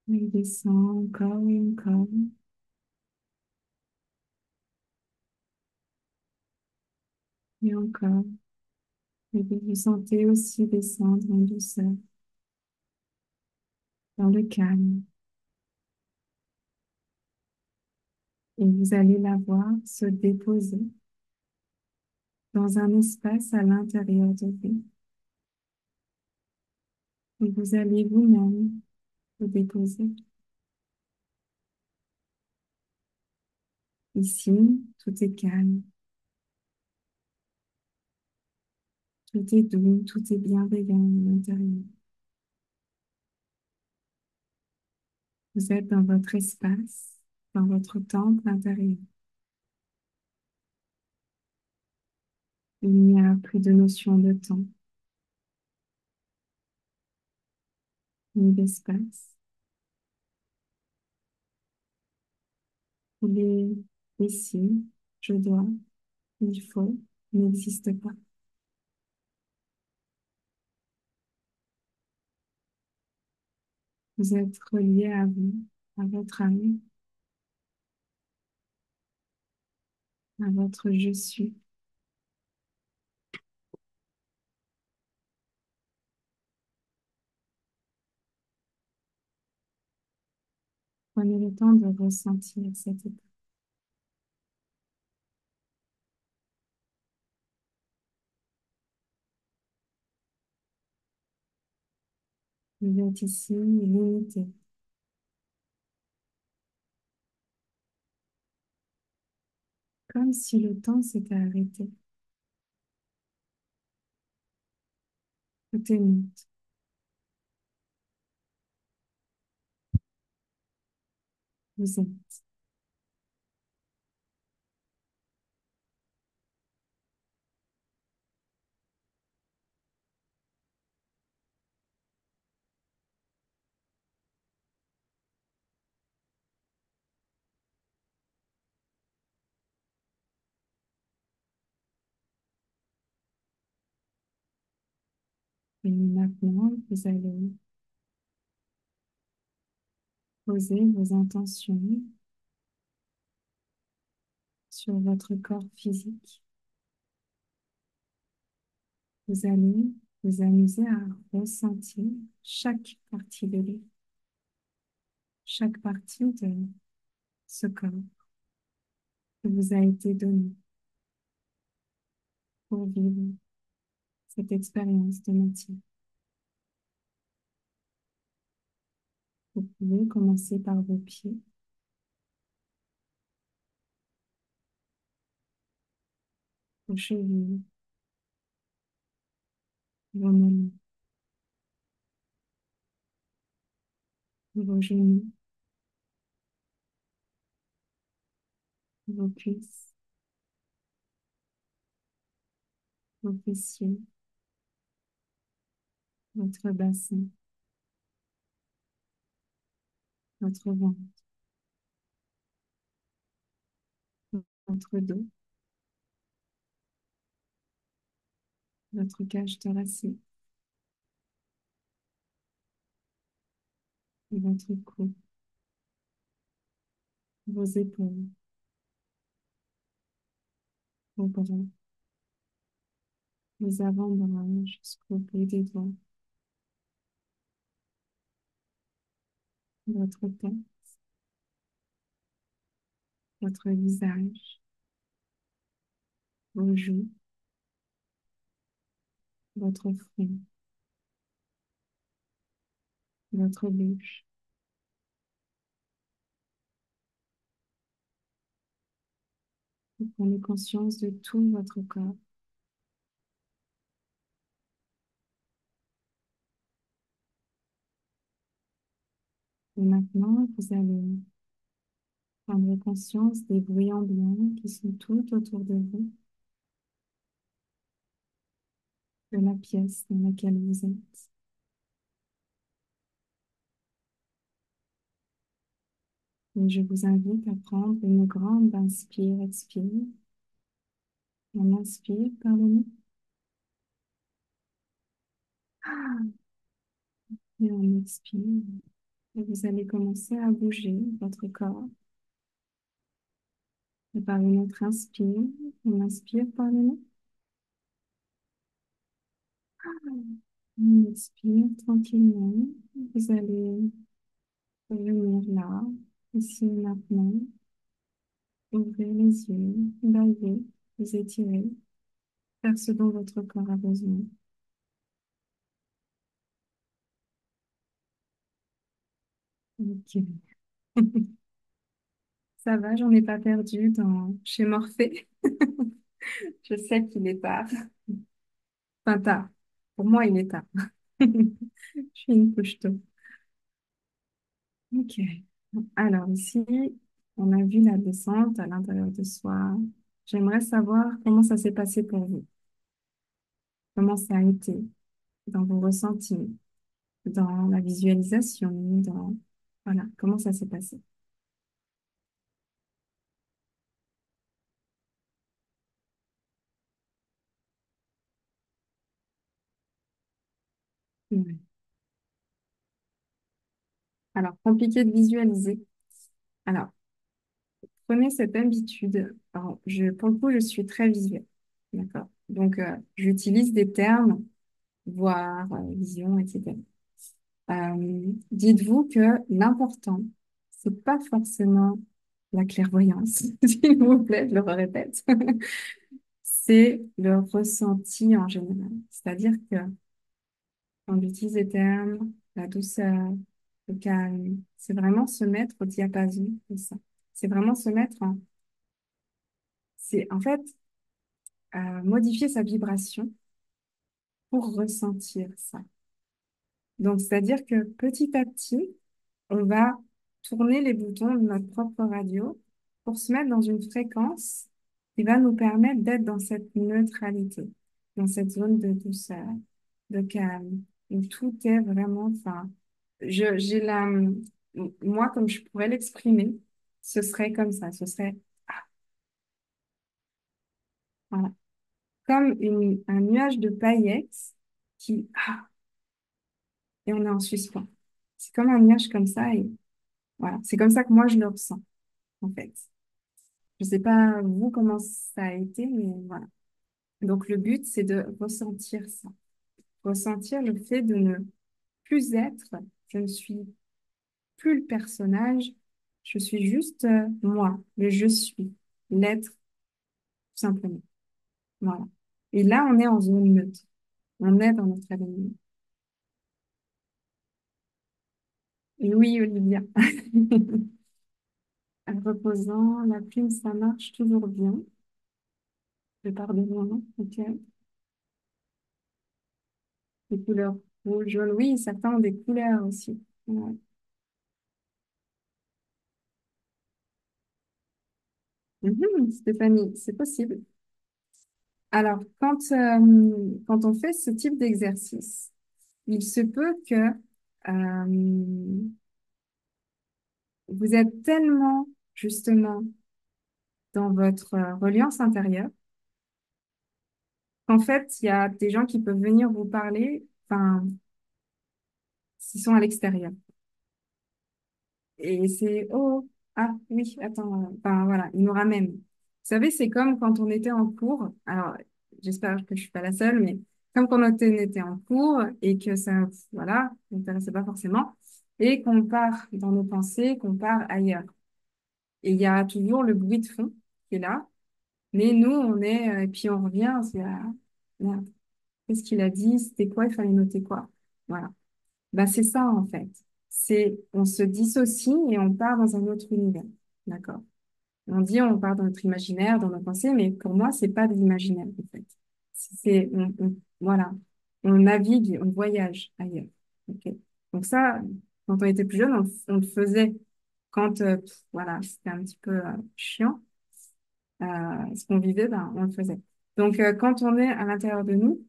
Elle descend encore et encore. Et encore Et vous vous sentez aussi descendre en douceur dans le calme. Et vous allez la voir se déposer dans un espace à l'intérieur de vous. Et vous allez vous-même vous déposer. Ici, tout est calme, tout est doux, tout est bienveillant à l'intérieur. Vous êtes dans votre espace, dans votre temple intérieur. Il n'y a plus de notion de temps, ni d'espace. Il est ici, je dois, il faut, n'existe pas. Vous êtes relié à vous, à votre âme, à votre je suis. Prenez le temps de ressentir cet état. Vous êtes ici limité, comme si le temps s'était arrêté. Tout est neutre. Vous êtes. Et maintenant, vous allez poser vos intentions sur votre corps physique. Vous allez vous amuser à ressentir chaque partie de lui, chaque partie de ce corps qui vous a été donné pour vivre cette expérience de métier. Vous pouvez commencer par vos pieds, vos chevilles, vos mollets, vos genoux, vos cuisses, vos fessiers, votre bassin, votre ventre, votre dos, votre cage thoracique, votre cou, vos épaules, vos bras, vos avant-bras jusqu'au bout des doigts, votre tête, votre visage, vos joues, votre front, votre bouche. Vous prenez conscience de tout votre corps. Et maintenant, vous allez prendre conscience des bruits ambiants qui sont tout autour de vous, de la pièce dans laquelle vous êtes. Et je vous invite à prendre une grande inspire-expire. On inspire par le nez et on expire. Et vous allez commencer à bouger votre corps. Et par une autre inspire, on inspire par le nez. On expire tranquillement. Vous allez revenir là, ici maintenant. Ouvrez les yeux, baillez, vous étirez, faire ce dont votre corps a besoin. Ok. Ça va, j'en ai pas perdu chez Morphée. Je sais qu'il est tard. Enfin, tard. Pour moi, il est tard. Je suis une couche tôt. Ok. Alors ici, on a vu la descente à l'intérieur de soi. J'aimerais savoir comment ça s'est passé pour vous. Comment ça a été dans vos ressentis, dans la visualisation, dans... Voilà, comment ça s'est passé. Ouais. Alors, compliqué de visualiser. Alors, prenez cette habitude. Alors, pour le coup, je suis très visuelle. D'accord? Donc, j'utilise des termes, voir, vision, etc. Dites-vous que l'important, c'est pas forcément la clairvoyance, s'il vous plaît, je le répète. C'est le ressenti en général. C'est-à-dire que on utilise des termes, la douceur, le calme, c'est vraiment se mettre au diapason de ça. C'est vraiment se mettre c'est en fait modifier sa vibration pour ressentir ça. Donc, c'est-à-dire que petit à petit, on va tourner les boutons de notre propre radio pour se mettre dans une fréquence qui va nous permettre d'être dans cette neutralité, dans cette zone de douceur, de calme, où tout est vraiment, enfin, j'ai moi, comme je pourrais l'exprimer, ce serait comme ça, ce serait, voilà, comme un nuage de paillettes qui, et on est en suspens. C'est comme un nuage comme ça, et voilà, c'est comme ça que moi je le ressens, en fait. Je sais pas vous comment ça a été, mais voilà. Donc le but, c'est de ressentir ça. Ressentir le fait de ne plus être, je ne suis plus le personnage, je suis juste moi, le je suis, l'être, tout simplement. Voilà. Et là, on est en zone neutre. On est dans notre avenir. Et oui, Olivia. En reposant, la plume, ça marche toujours bien. Je pars de loin, ok. Les couleurs rouge, jaune, oui, certains ont des couleurs aussi. Ouais. Mhm, Stéphanie, c'est possible. Alors, quand on fait ce type d'exercice, il se peut que vous êtes tellement, justement, dans votre reliance intérieure qu'en fait, il y a des gens qui peuvent venir vous parler, enfin, s'ils sont à l'extérieur. Et c'est, oh, ah oui, attends, enfin voilà, il nous ramène. Vous savez, c'est comme quand on était en cours, alors j'espère que je suis pas la seule, mais comme quand on était en cours et que ça, voilà, ne m'intéressait pas forcément, et qu'on part dans nos pensées, qu'on part ailleurs. Et il y a toujours le bruit de fond qui est là, mais nous, on est, et puis on revient, c'est, ah, merde, qu'est-ce qu'il a dit, c'était quoi, il fallait noter quoi. Voilà. Ben, c'est ça, en fait. C'est, on se dissocie et on part dans un autre univers. D'accord? On dit on part dans notre imaginaire, dans nos pensées, mais pour moi, c'est pas de l'imaginaire, en fait. Voilà. On navigue, on voyage ailleurs. OK? Donc ça, quand on était plus jeune, on le faisait. Quand, voilà, c'était un petit peu chiant, ce qu'on vivait, ben, on le faisait. Donc, quand on est à l'intérieur de nous,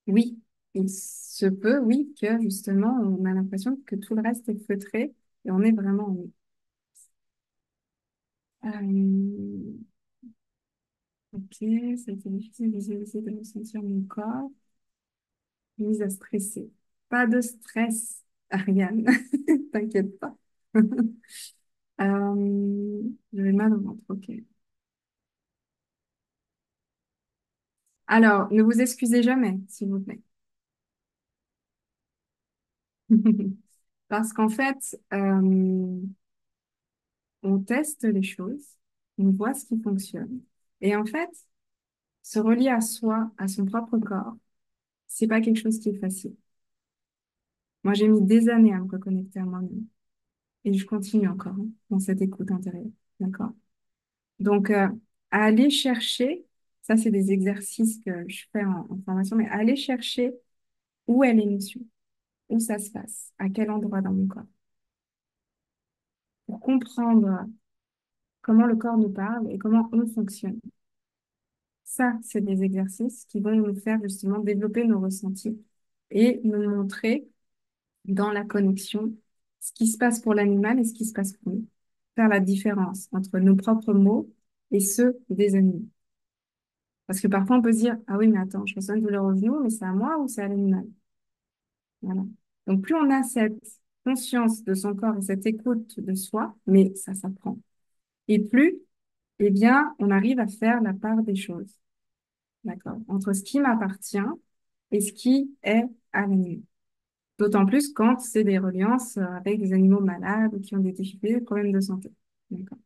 oui, il se peut, oui, que justement, on a l'impression que tout le reste est feutré et on est vraiment en nous. Ok, ça a été difficile de visualiser, de ressentir mon corps, mise à stresser. Pas de stress, Ariane, t'inquiète pas. J'avais mal au ventre, ok. Alors, ne vous excusez jamais, s'il vous plaît. Parce qu'en fait, on teste les choses, on voit ce qui fonctionne. Et en fait, se relier à soi, à son propre corps, c'est pas quelque chose qui est facile. Moi, j'ai mis des années à me reconnecter à moi-même. Et je continue encore hein, dans cette écoute intérieure. D'accord? Donc, à aller chercher, ça, c'est des exercices que je fais en formation, mais à aller chercher où est l'émotion, où ça se passe, à quel endroit dans mon corps, pour comprendre comment le corps nous parle et comment on fonctionne. Ça, c'est des exercices qui vont nous faire justement développer nos ressentis et nous montrer dans la connexion ce qui se passe pour l'animal et ce qui se passe pour nous. Faire la différence entre nos propres mots et ceux des animaux. Parce que parfois, on peut se dire, ah oui, mais attends, je ressens une douleur au genou, mais c'est à moi ou c'est à l'animal? Voilà. Donc, plus on a cette conscience de son corps et cette écoute de soi, mais ça s'apprend. Et plus, eh bien, on arrive à faire la part des choses. D'accord? Entre ce qui m'appartient et ce qui est à l'animal. D'autant plus quand c'est des reliances avec des animaux malades ou qui ont des difficultés, des problèmes de santé. D'accord?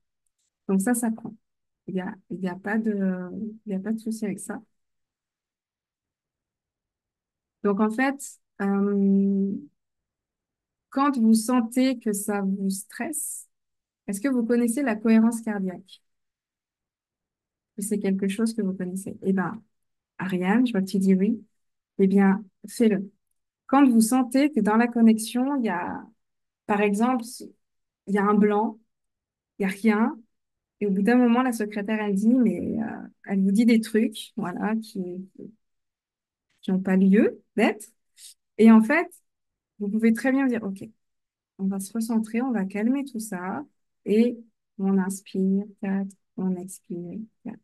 Donc ça s'apprend. Il y a pas de souci avec ça. Donc en fait, quand vous sentez que ça vous stresse, est-ce que vous connaissez la cohérence cardiaque? C'est quelque chose que vous connaissez. Eh bien, Ariane, je vois que tu dis oui. Eh bien, fais-le. Quand vous sentez que dans la connexion, il y a, par exemple, il y a un blanc, il n'y a rien, et au bout d'un moment, la secrétaire, elle dit, mais elle vous dit des trucs, voilà, qui n'ont pas lieu d'être. Et en fait, vous pouvez très bien dire, OK, on va se recentrer, on va calmer tout ça, et on inspire, 4, on expire, 4.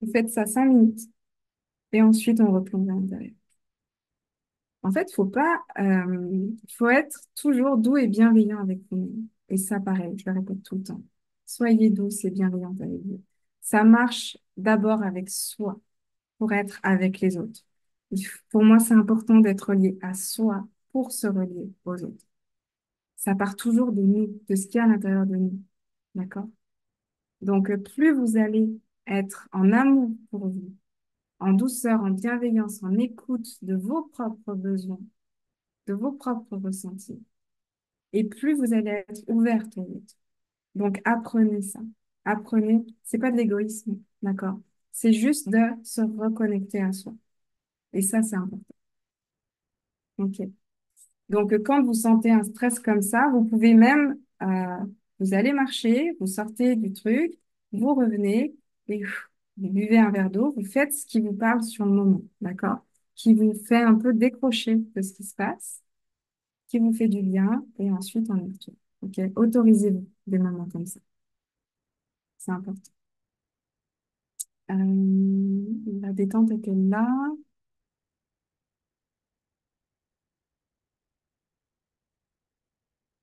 Vous faites ça 5 minutes, et ensuite, on replonge à l'intérieur. En fait, faut être toujours doux et bienveillant avec vous-même. Et ça, pareil, je le répète tout le temps. Soyez douce et bienveillante avec vous. Ça marche d'abord avec soi pour être avec les autres. Pour moi, c'est important d'être lié à soi pour se relier aux autres. Ça part toujours de nous, de ce qu'il y a à l'intérieur de nous. D'accord? Donc, plus vous allez être en amour pour vous, en douceur, en bienveillance, en écoute de vos propres besoins, de vos propres ressentis, et plus vous allez être ouverte aux autres. Donc, apprenez ça. Apprenez, c'est pas de l'égoïsme, d'accord? C'est juste de se reconnecter à soi. Et ça, c'est important. OK. Donc, quand vous sentez un stress comme ça, vous pouvez même, vous allez marcher, vous sortez du truc, vous revenez et vous buvez un verre d'eau, vous faites ce qui vous parle sur le moment, d'accord? Qui vous fait un peu décrocher de ce qui se passe, qui vous fait du bien, et ensuite on y retourne. OK? Autorisez-vous des moments comme ça. C'est important. La détente était là.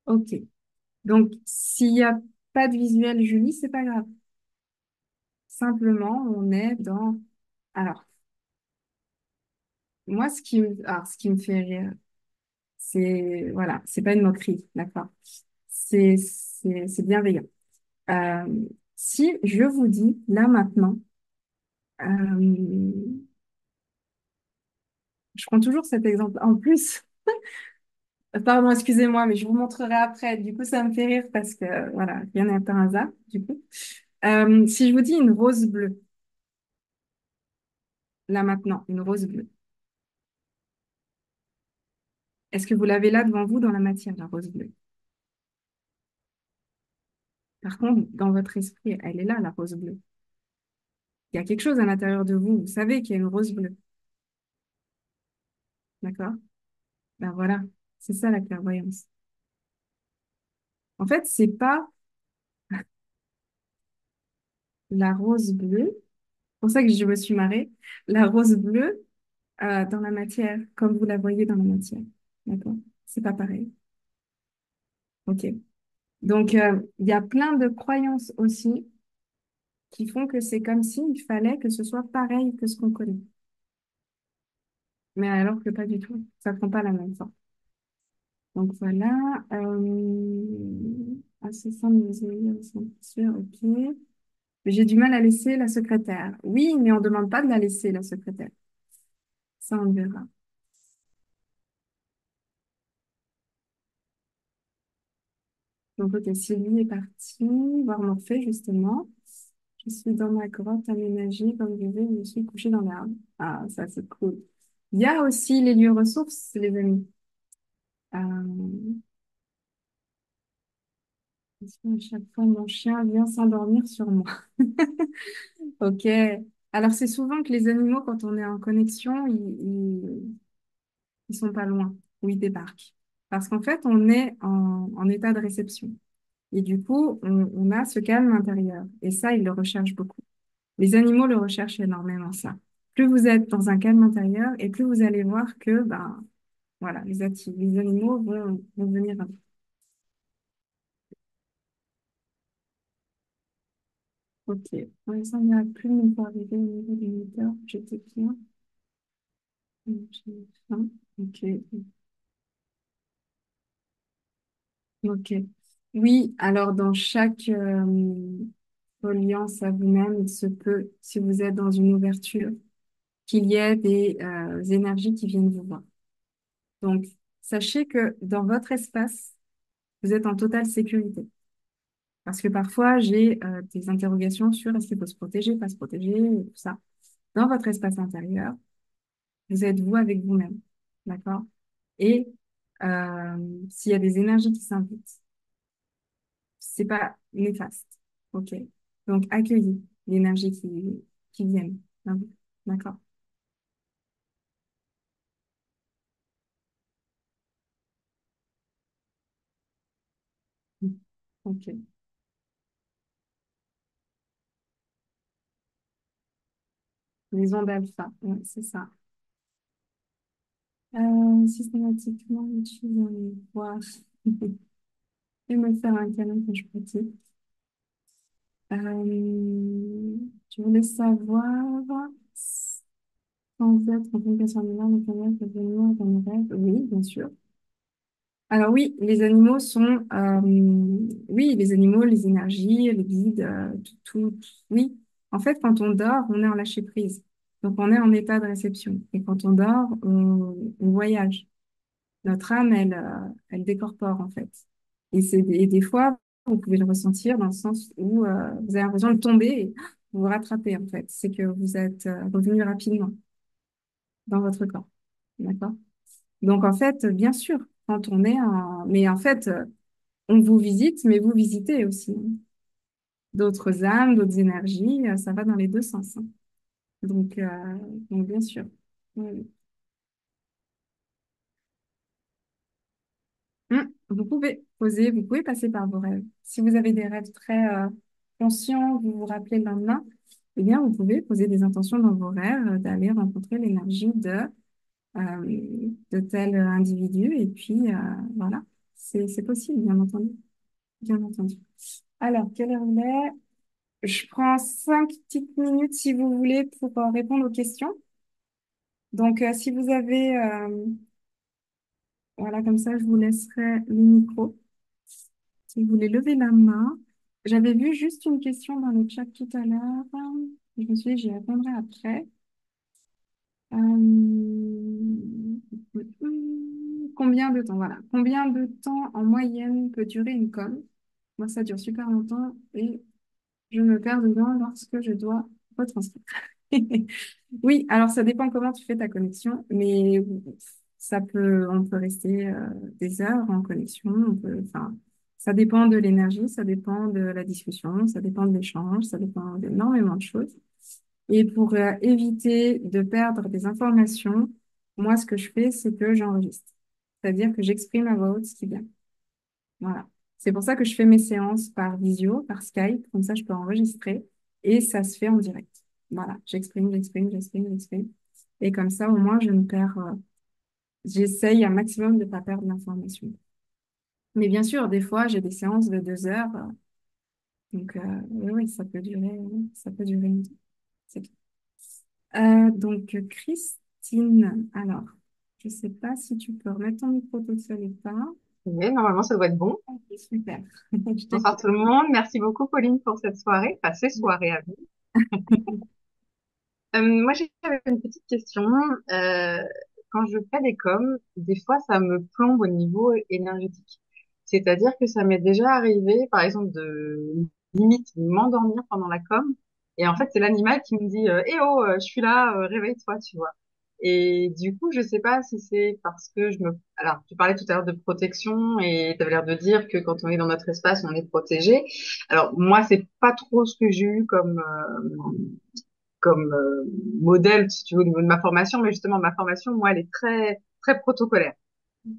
OK. Donc, s'il n'y a pas de visuel, Julie, c'est pas grave. Simplement, on est dans... Alors, moi, ce qui me fait rire, c'est... Voilà, c'est pas une moquerie, d'accord? C'est bienveillant. Euh, si je vous dis, là, maintenant, euh, je prends toujours cet exemple. En plus, pardon, excusez-moi, mais je vous montrerai après. Du coup, ça me fait rire parce que, voilà, rien n'est par hasard, du coup. Si je vous dis une rose bleue, là, maintenant, une rose bleue, est-ce que vous l'avez là devant vous dans la matière, la rose bleue? Par contre, dans votre esprit, elle est là, la rose bleue. Il y a quelque chose à l'intérieur de vous. Vous savez qu'il y a une rose bleue. D'accord? Ben voilà, c'est ça la clairvoyance. En fait, c'est pas la rose bleue. C'est pour ça que je me suis marrée. La rose bleue dans la matière, comme vous la voyez dans la matière. D'accord? C'est pas pareil. OK. Donc, il y a plein de croyances aussi qui font que c'est comme s'il fallait que ce soit pareil que ce qu'on connaît. Mais alors que pas du tout. Ça prend pas la même forme. Donc voilà. Assistant de sûr, ok. J'ai du mal à laisser la secrétaire. Oui, mais on ne demande pas de la laisser, la secrétaire. Ça, on verra. Donc, ok, Sylvie est partie voir Morphée, justement. Je suis dans ma grotte aménagée, comme je vais, je me suis couchée dans l'arbre. Ah, ça, c'est cool. Il y a aussi les lieux ressources, les amis. Euh, à chaque fois, mon chien vient s'endormir sur moi. Ok. Alors, c'est souvent que les animaux, quand on est en connexion, ils sont pas loin où ils débarquent. Parce qu'en fait, on est en état de réception. Et du coup, on a ce calme intérieur. Et ça, ils le recherchent beaucoup. Les animaux le recherchent énormément, ça. Plus vous êtes dans un calme intérieur et plus vous allez voir que, ben, voilà, les animaux vont venir à vous. Ok. Pour l'instant, il n'y a plus de pour arriver au niveau du moteur. J'étais bien. J'ai faim. Ok. Ok. Oui, alors dans chaque reliance à vous-même, il se peut, si vous êtes dans une ouverture, qu'il y ait des énergies qui viennent vous voir. Donc, sachez que dans votre espace, vous êtes en totale sécurité. Parce que parfois, j'ai des interrogations sur est-ce qu'il faut se protéger, pas se protéger, et tout ça. Dans votre espace intérieur, vous êtes vous avec vous-même. D'accord? Et s'il y a des énergies qui s'invitent, c'est pas néfaste. OK? Donc, accueillez l'énergie qui viennent. à vous. D'accord? OK. Les ondes alpha, ouais, c'est ça. Systématiquement, utiliser les voix et me faire un câlin quand je pratique. Je voulais savoir, sans être en communication animale, mais quand même, devenir dans mes rêves. Oui, bien sûr. Alors oui, les animaux sont, oui, les animaux, les énergies, les guides, oui. En fait, quand on dort, on est en lâcher prise. Donc, on est en état de réception. Et quand on dort, on voyage. Notre âme, elle décorpore, en fait. Et des fois, vous pouvez le ressentir dans le sens où vous avez l'impression de tomber et vous vous rattrapez, en fait. C'est que vous êtes revenu rapidement dans votre corps. D'accord? Donc, en fait, bien sûr, quand on est en... Mais en fait, on vous visite, mais vous visitez aussi, hein. D'autres âmes, d'autres énergies, ça va dans les deux sens, hein. Donc, euh, donc, bien sûr. Oui, oui. Vous pouvez poser, vous pouvez passer par vos rêves. Si vous avez des rêves très conscients, vous vous rappelez le lendemain, eh bien, vous pouvez poser des intentions dans vos rêves d'aller rencontrer l'énergie de tel individu. Et puis, voilà, c'est possible, bien entendu. Bien entendu. Alors, quelle heure il est? Je prends 5 petites minutes si vous voulez pour répondre aux questions. Donc, si vous avez, voilà, comme ça, je vous laisserai le micro. Si vous voulez lever la main. J'avais vu juste une question dans le chat tout à l'heure. Je me suis dit, j'y répondrai après. Combien de temps, voilà. Combien de temps en moyenne peut durer une com? Moi, ça dure super longtemps et je me perds dedans lorsque je dois retranscrire. Oui, alors ça dépend comment tu fais ta connexion, mais on peut rester des heures en connexion. Enfin, ça dépend de l'énergie, ça dépend de la discussion, ça dépend de l'échange, ça dépend d'énormément de choses. Et pour éviter de perdre des informations, moi, ce que je fais, c'est que j'enregistre. C'est-à-dire que j'exprime à voix haute ce qui vient. Voilà. C'est pour ça que je fais mes séances par visio, par Skype, comme ça je peux enregistrer et ça se fait en direct. Voilà, j'exprime. Et comme ça, au moins, je ne perds, j'essaye un maximum de ne pas perdre l'information. Mais bien sûr, des fois, j'ai des séances de 2 heures. Donc, oui, oui, ça peut durer une c'est tout. Donc, Christine, alors. Je ne sais pas si tu peux remettre ton micro tout seul ou pas. Mais normalement, ça doit être bon. Ok, super. Je Bonsoir t'écoute. tout le monde. Merci beaucoup, Pauline, pour cette soirée. Enfin, ces soirées à vous. Moi, j'avais une petite question. Euh, Quand je fais des coms, des fois, ça me plombe au niveau énergétique. C'est-à-dire que ça m'est déjà arrivé, par exemple, de limite m'endormir pendant la com. Et en fait, c'est l'animal qui me dit, eh oh, je suis là, réveille-toi, tu vois. Et du coup, je sais pas si c'est parce que je me... Alors, tu parlais tout à l'heure de protection et tu avais l'air de dire que quand on est dans notre espace, on est protégé. Alors, moi, c'est pas trop ce que j'ai eu comme modèle, si tu veux, au niveau de ma formation, mais justement, ma formation, moi, elle est très, très protocolaire.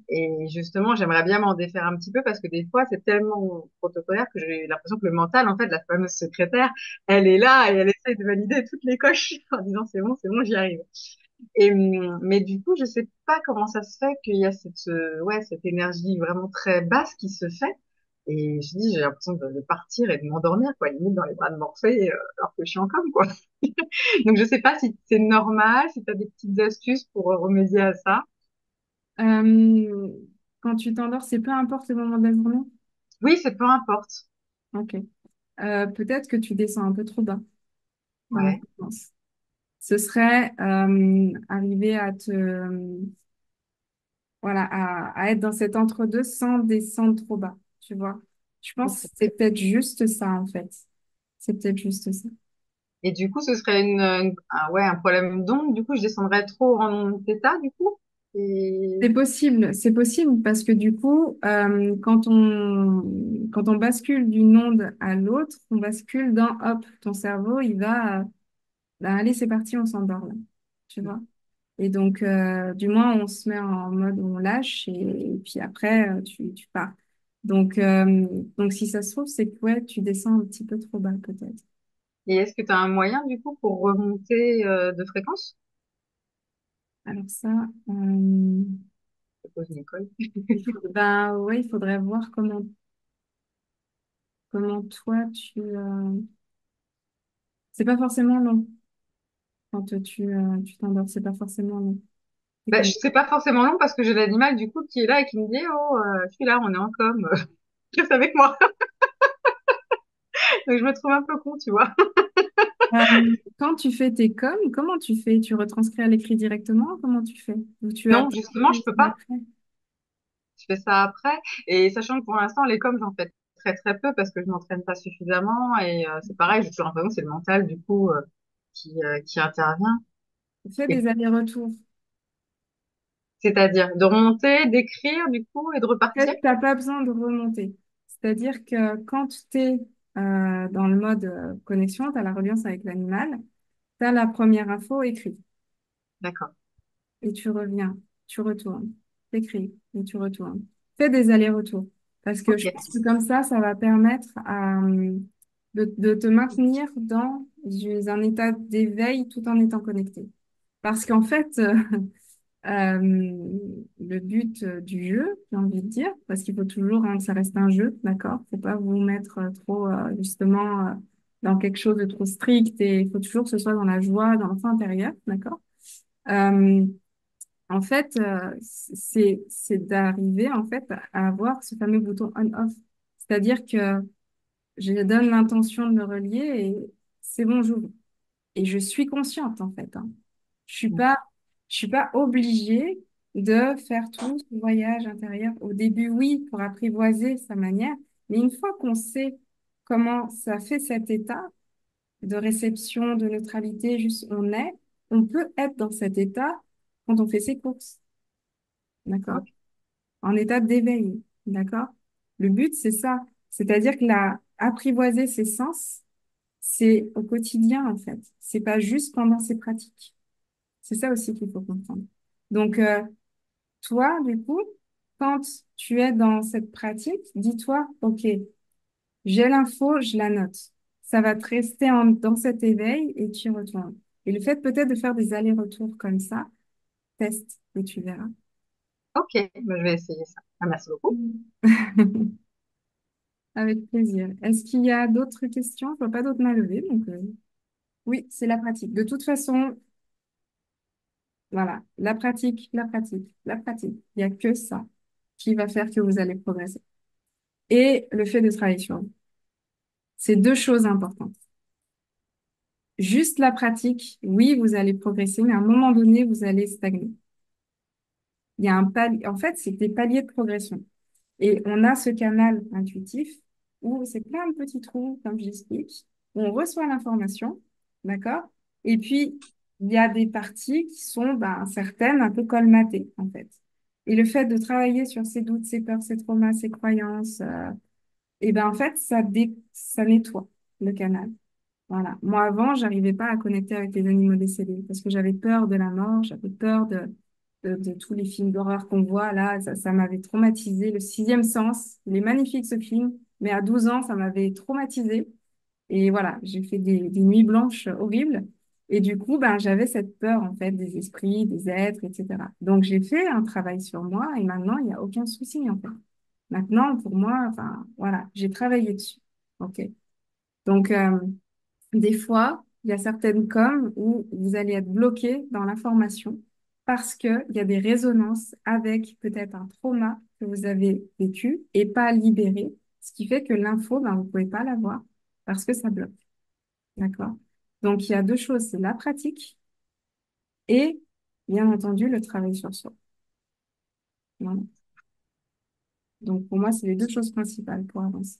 Et justement, j'aimerais bien m'en défaire un petit peu parce que des fois, c'est tellement protocolaire que j'ai l'impression que le mental, en fait, la fameuse secrétaire, elle est là et elle essaie de valider toutes les coches en disant c'est bon, j'y arrive. Mais du coup, je sais pas comment ça se fait qu'il y a ouais, cette énergie vraiment très basse qui se fait. Et je dis, j'ai l'impression de partir et de m'endormir, quoi, limite dans les bras de Morphée, alors que je suis en coma, quoi. Donc, je sais pas si c'est normal, si tu as des petites astuces pour remédier à ça. Euh, Quand tu t'endors, c'est peu importe le moment de la journée. Oui, c'est peu importe. Ok. Peut-être que tu descends un peu trop bas dans la Ouais. fréquence. Ce serait arriver à te, voilà, à être dans cet entre-deux sans descendre trop bas, tu vois. Je pense que Ok. c'est peut-être juste ça, en fait. C'est peut-être juste ça. Et du coup, ce serait ouais, un problème d'onde. Du coup, je descendrais trop en θ, du coup. Et C'est possible parce que du coup, quand on bascule d'une onde à l'autre, on bascule dans, hop, ton cerveau, il va, ben, allez, c'est parti, on s'endort là, tu vois. Et donc, du moins, on se met en mode où on lâche et puis après, tu pars. Donc, donc, si ça se trouve, c'est que ouais, tu descends un petit peu trop bas peut-être. est-ce que tu as un moyen, du coup, pour remonter de fréquence? Alors ça, Je pose une école. ben ouais, il faudrait voir comment toi c'est pas forcément long quand tu t'endors, c'est pas forcément long. C'est Ben, comme je sais pas forcément long parce que j'ai l'animal, du coup, qui est là et qui me dit, oh, je suis là, on est en com. Reste avec moi. Donc, je me trouve un peu con, tu vois. quand tu fais tes coms, comment tu fais? Tu retranscris à l'écrit directement? Comment tu fais? Ou tu Non, attends justement, je peux pas. après? Je fais ça après. Et sachant que pour l'instant, les coms, j'en fais très, très peu parce que je m'entraîne pas suffisamment. Et c'est pareil, j'ai toujours l'impression que c'est le mental, du coup, qui intervient. Fais Et des allers-retours. c'est-à-dire de remonter, d'écrire, du coup, et de En repartir. fait, t'as pas besoin de remonter. C'est-à-dire que quand tu es dans le mode connexion, tu as la reliance avec l'animal, tu as la première info écrite. D'accord. Et tu reviens, tu retournes, t'écris et tu retournes. Fais des allers-retours. Parce que Ok. je pense que comme ça va permettre de te maintenir dans un état d'éveil tout en étant connecté. Parce qu'en fait, le but du jeu, j'ai envie de dire, parce qu'il faut toujours rendre ça reste un jeu, d'accord? Faut pas vous mettre trop justement dans quelque chose de trop strict et il faut toujours que ce soit dans la joie, dans l'enfant intérieur, d'accord? Euh, En fait, c'est d'arriver en fait à avoir ce fameux bouton on-off. C'est-à-dire que je donne l'intention de me relier et c'est bon, j'ouvre. Et je suis consciente en fait, hein. Mm. Je suis pas obligée de faire tout ce voyage intérieur. Au début, oui, pour apprivoiser sa manière, mais une fois qu'on sait comment ça fait cet état de réception, de neutralité, juste on peut être dans cet état quand on fait ses courses, d'accord? Ok. En état d'éveil, d'accord? Le but, c'est ça. C'est-à-dire que apprivoiser ses sens, c'est au quotidien, en fait. C'est pas juste pendant ses pratiques. C'est ça aussi qu'il faut comprendre. Donc, toi, du coup, quand tu es dans cette pratique, dis-toi, OK, j'ai l'info, je la note. Ça va te rester dans cet éveil et tu y retournes. Et le fait peut-être de faire des allers-retours comme ça, teste et tu verras. Ok, ben, je vais essayer ça. Ah, merci beaucoup. Mm. Avec plaisir. Est-ce qu'il y a d'autres questions? Je vois pas d'autres mains levées, donc oui, c'est la pratique. De toute façon, Voilà, la pratique, la pratique, la pratique. Il n'y a que ça qui va faire que vous allez progresser. Et le fait de travailler sur vous. C'est deux choses importantes. Juste la pratique, oui, vous allez progresser, mais à un moment donné, vous allez stagner. Il y a un palier, en fait, c'est des paliers de progression. Et on a ce canal intuitif où c'est plein de petits trous, comme j'explique, où on reçoit l'information, d'accord? Et puis, il y a des parties qui sont, ben, certaines un peu colmatées, en fait. Et le fait de travailler sur ces doutes, ces peurs, ces traumas, ces croyances, et ben, en fait, ça nettoie le canal. Voilà. Moi, avant, j'arrivais pas à connecter avec les animaux décédés parce que j'avais peur de la mort, j'avais peur de tous les films d'horreur qu'on voit là. Ça m'avait traumatisé. Le sixième sens, il est magnifique ce film, mais à 12 ans, ça m'avait traumatisé. Et voilà, j'ai fait des nuits blanches horribles. Et du coup, ben, j'avais cette peur, en fait, des esprits, des êtres, etc. Donc, j'ai fait un travail sur moi et maintenant, il n'y a aucun souci, en fait. Maintenant, pour moi, enfin, voilà, j'ai travaillé dessus. OK. Donc, des fois, il y a certaines coms où vous allez être bloqué dans l'information parce qu'il y a des résonances avec peut-être un trauma que vous avez vécu et pas libéré, ce qui fait que l'info, ben, vous pouvez pas l'avoir parce que ça bloque. D'accord? Donc, il y a deux choses, c'est la pratique et, bien entendu, le travail sur soi. Voilà. Donc, pour moi, c'est les deux choses principales pour avancer.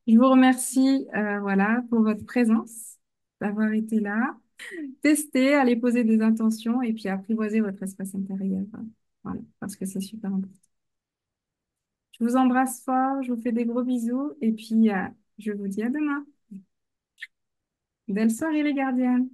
Je vous remercie, voilà, pour votre présence, d'avoir été là. Testez, allez poser des intentions et puis apprivoiser votre espace intérieur. Voilà, parce que c'est super important. Je vous embrasse fort, je vous fais des gros bisous et puis je vous dis à demain. Belle soirée les gardiennes.